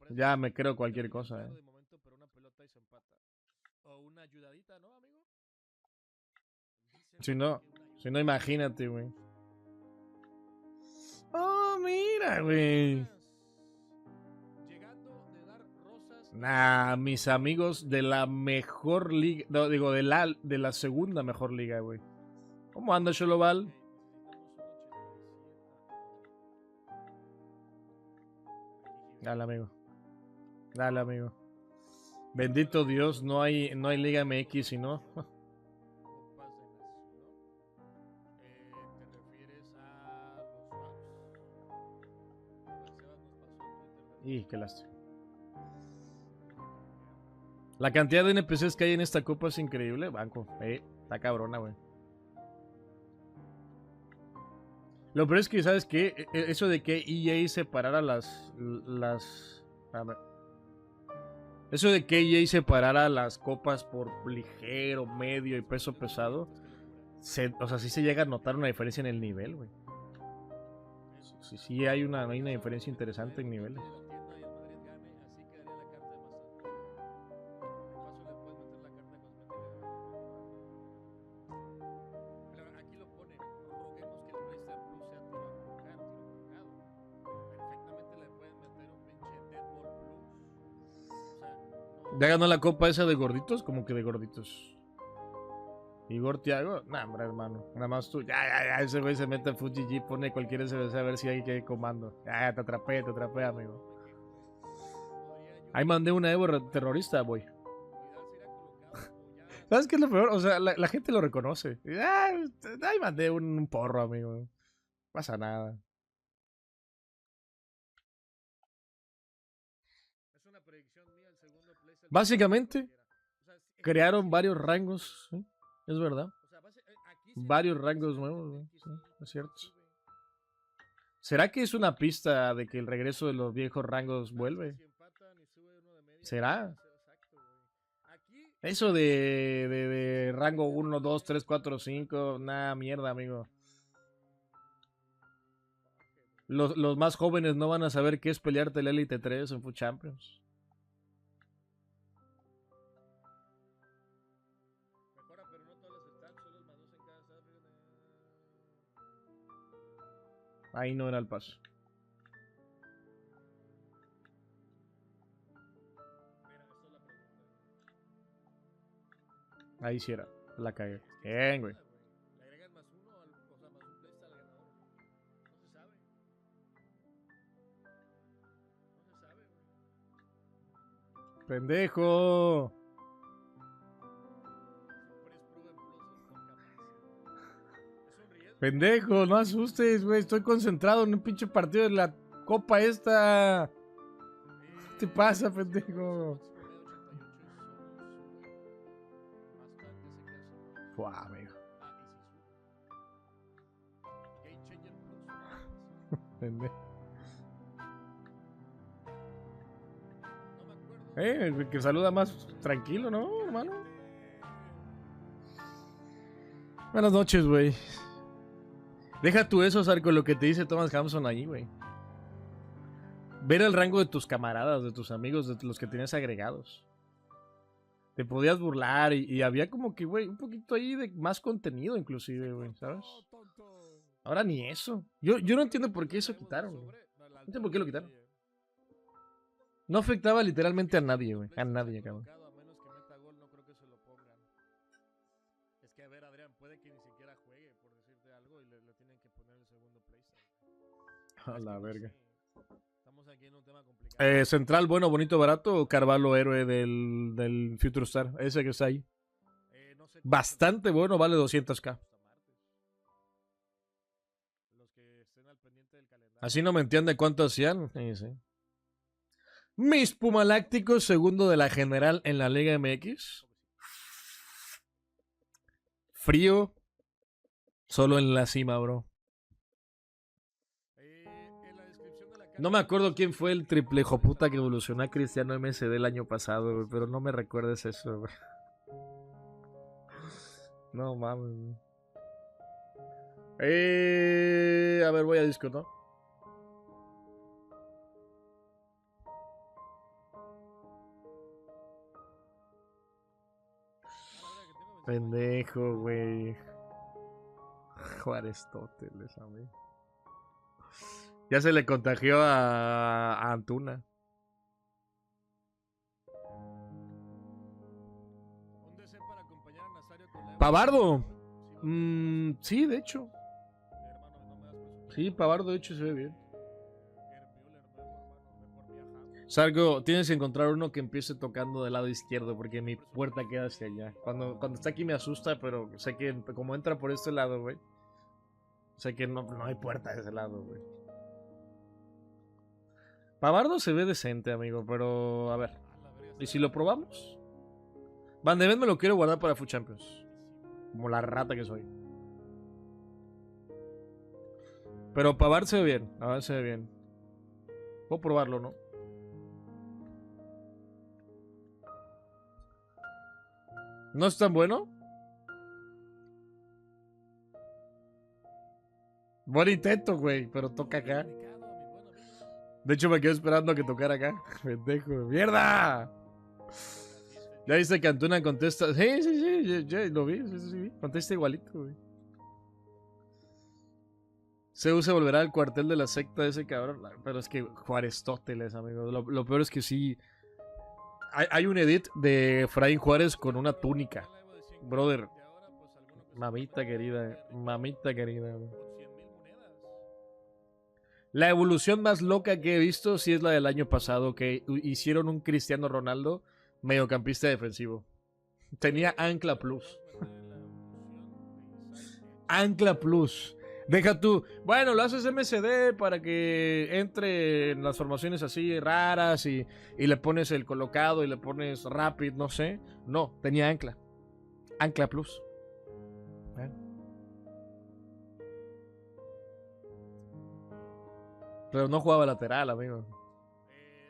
Ya me creo cualquier cosa, Si no, imagínate, güey. Oh, mira, güey. Nah, mis amigos de la mejor liga. No, digo, de la segunda mejor liga, güey. ¿Cómo anda, Choloval? Dale, amigo. Dale, amigo. Bendito Dios, no hay Liga MX, sino. Y qué lástima. La cantidad de NPCs que hay en esta copa es increíble, banco. Está cabrona, güey. Lo peor es que, ¿sabes qué? Eso de que EA separara eso de que EA separara las copas por ligero, medio y peso pesado. O sea, sí se llega a notar una diferencia en el nivel, güey. Sí hay una diferencia interesante en niveles. ¿Ya ganó la copa esa de gorditos? Como que de gorditos. Igor Thiago, nah, hombre, hermano. Nada más tú. Ya. Ese güey se mete a FujiG, pone cualquier SBC a ver si hay que comando. Ya, te atrapé, amigo. Ahí mandé una Evo terrorista, boy. ¿Sabes qué es lo peor? O sea, la gente lo reconoce. Ahí mandé un porro, amigo. No pasa nada. Básicamente, crearon varios rangos. ¿Sí? Es verdad. Varios rangos nuevos, sí, es cierto. ¿Será que es una pista de que el regreso de los viejos rangos vuelve? ¿Será? Eso de rango 1, 2, 3, 4, 5, nada, mierda, amigo. Los más jóvenes no van a saber qué es pelearte el Elite 3 en Food Champions. Ahí no era el paso. Ahí sí era. La cagué. Bien, güey. Pendejo. Pendejo, no asustes, güey. Estoy concentrado en un pinche partido de la copa esta. ¿Qué te pasa, pendejo? Fuah, amigo. Pendejo. Que saluda más tranquilo, ¿no, hermano? Buenas noches, güey. Deja tú eso, Sarko, lo que te dice Thomas Hampson ahí, güey. Ver el rango de tus camaradas, de tus amigos, de los que tienes agregados. Te podías burlar y había como que, güey, un poquito ahí de más contenido inclusive, güey, ¿sabes? Ahora ni eso. Yo no entiendo por qué eso quitaron, güey. No entiendo por qué lo quitaron. No afectaba literalmente a nadie, güey. A nadie, cabrón. Es que a ver, Adrián, puede que ni siquiera juegue, por decirte algo, y le tienen que poner el segundo playstyle. A la verga. Estamos aquí en un tema complicado. Central, bueno, bonito, barato, o Carvalho, héroe del Future Star, ese que está ahí. No sé, bastante bueno, vale 200k. Los que estén al pendiente del calendario. Así no me entiende cuánto hacían. Sí, sí. Mis Pumalácticos, segundo de la general en la Liga MX. Frío, solo en la cima, bro. No me acuerdo quién fue el triple hijoputa que evolucionó a Cristiano MSD el año pasado, güey, pero no me recuerdes eso, güey. No mames, güey. A ver, voy a disco, ¿no? Pendejo, güey. Aristóteles, a mí. Ya se le contagió a Antuna. Pavardo. Sí, de hecho. Sí, Pavardo de hecho se ve bien. Sargo, tienes que encontrar uno que empiece tocando del lado izquierdo porque mi puerta queda hacia allá. Cuando está aquí me asusta, pero sé que como entra por este lado, güey. Sé que no hay puerta de ese lado, güey. Pavardo se ve decente, amigo, pero a ver. ¿Y si lo probamos? Van de Ven me lo quiero guardar para Food Champions. Como la rata que soy. Pero Pavard se ve bien. A ver, se ve bien. Puedo probarlo, ¿no? ¿No es tan bueno? Buen intento, güey, pero toca acá. De hecho, me quedo esperando a que tocara acá. Pendejo. ¡Mierda! Ya dice que Antuna contesta. Sí, ya lo vi. Sí. Contesta igualito, güey. Zeus se volverá al cuartel de la secta de ese cabrón. Pero es que Aristóteles, amigo. Lo peor es que sí. Hay un edit de Efraín Juárez con una túnica. Brother. Mamita querida. Mamita querida, güey. La evolución más loca que he visto sí es la del año pasado, que hicieron un Cristiano Ronaldo mediocampista defensivo. Tenía Ancla Plus. Ancla Plus. Deja tú. Bueno, lo haces MSD para que entre en las formaciones así raras y le pones el colocado y le pones Rapid, no sé. No, tenía Ancla. Ancla Plus. Pero no jugaba lateral, amigo.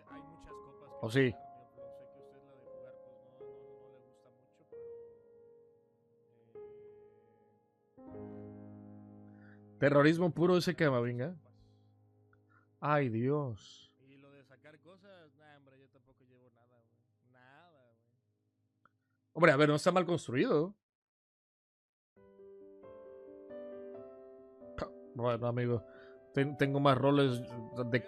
Hay muchas copas. ¿O sí? Sé que usted la de jugar pues no le gusta mucho, pero... Terrorismo puro ese Camavinga. Ay, Dios. Y lo de sacar cosas, nah, hombre, yo tampoco llevo nada, güey. Nada, güey. Hombre, a ver, no está mal construido. Bueno, amigo. Tengo más roles de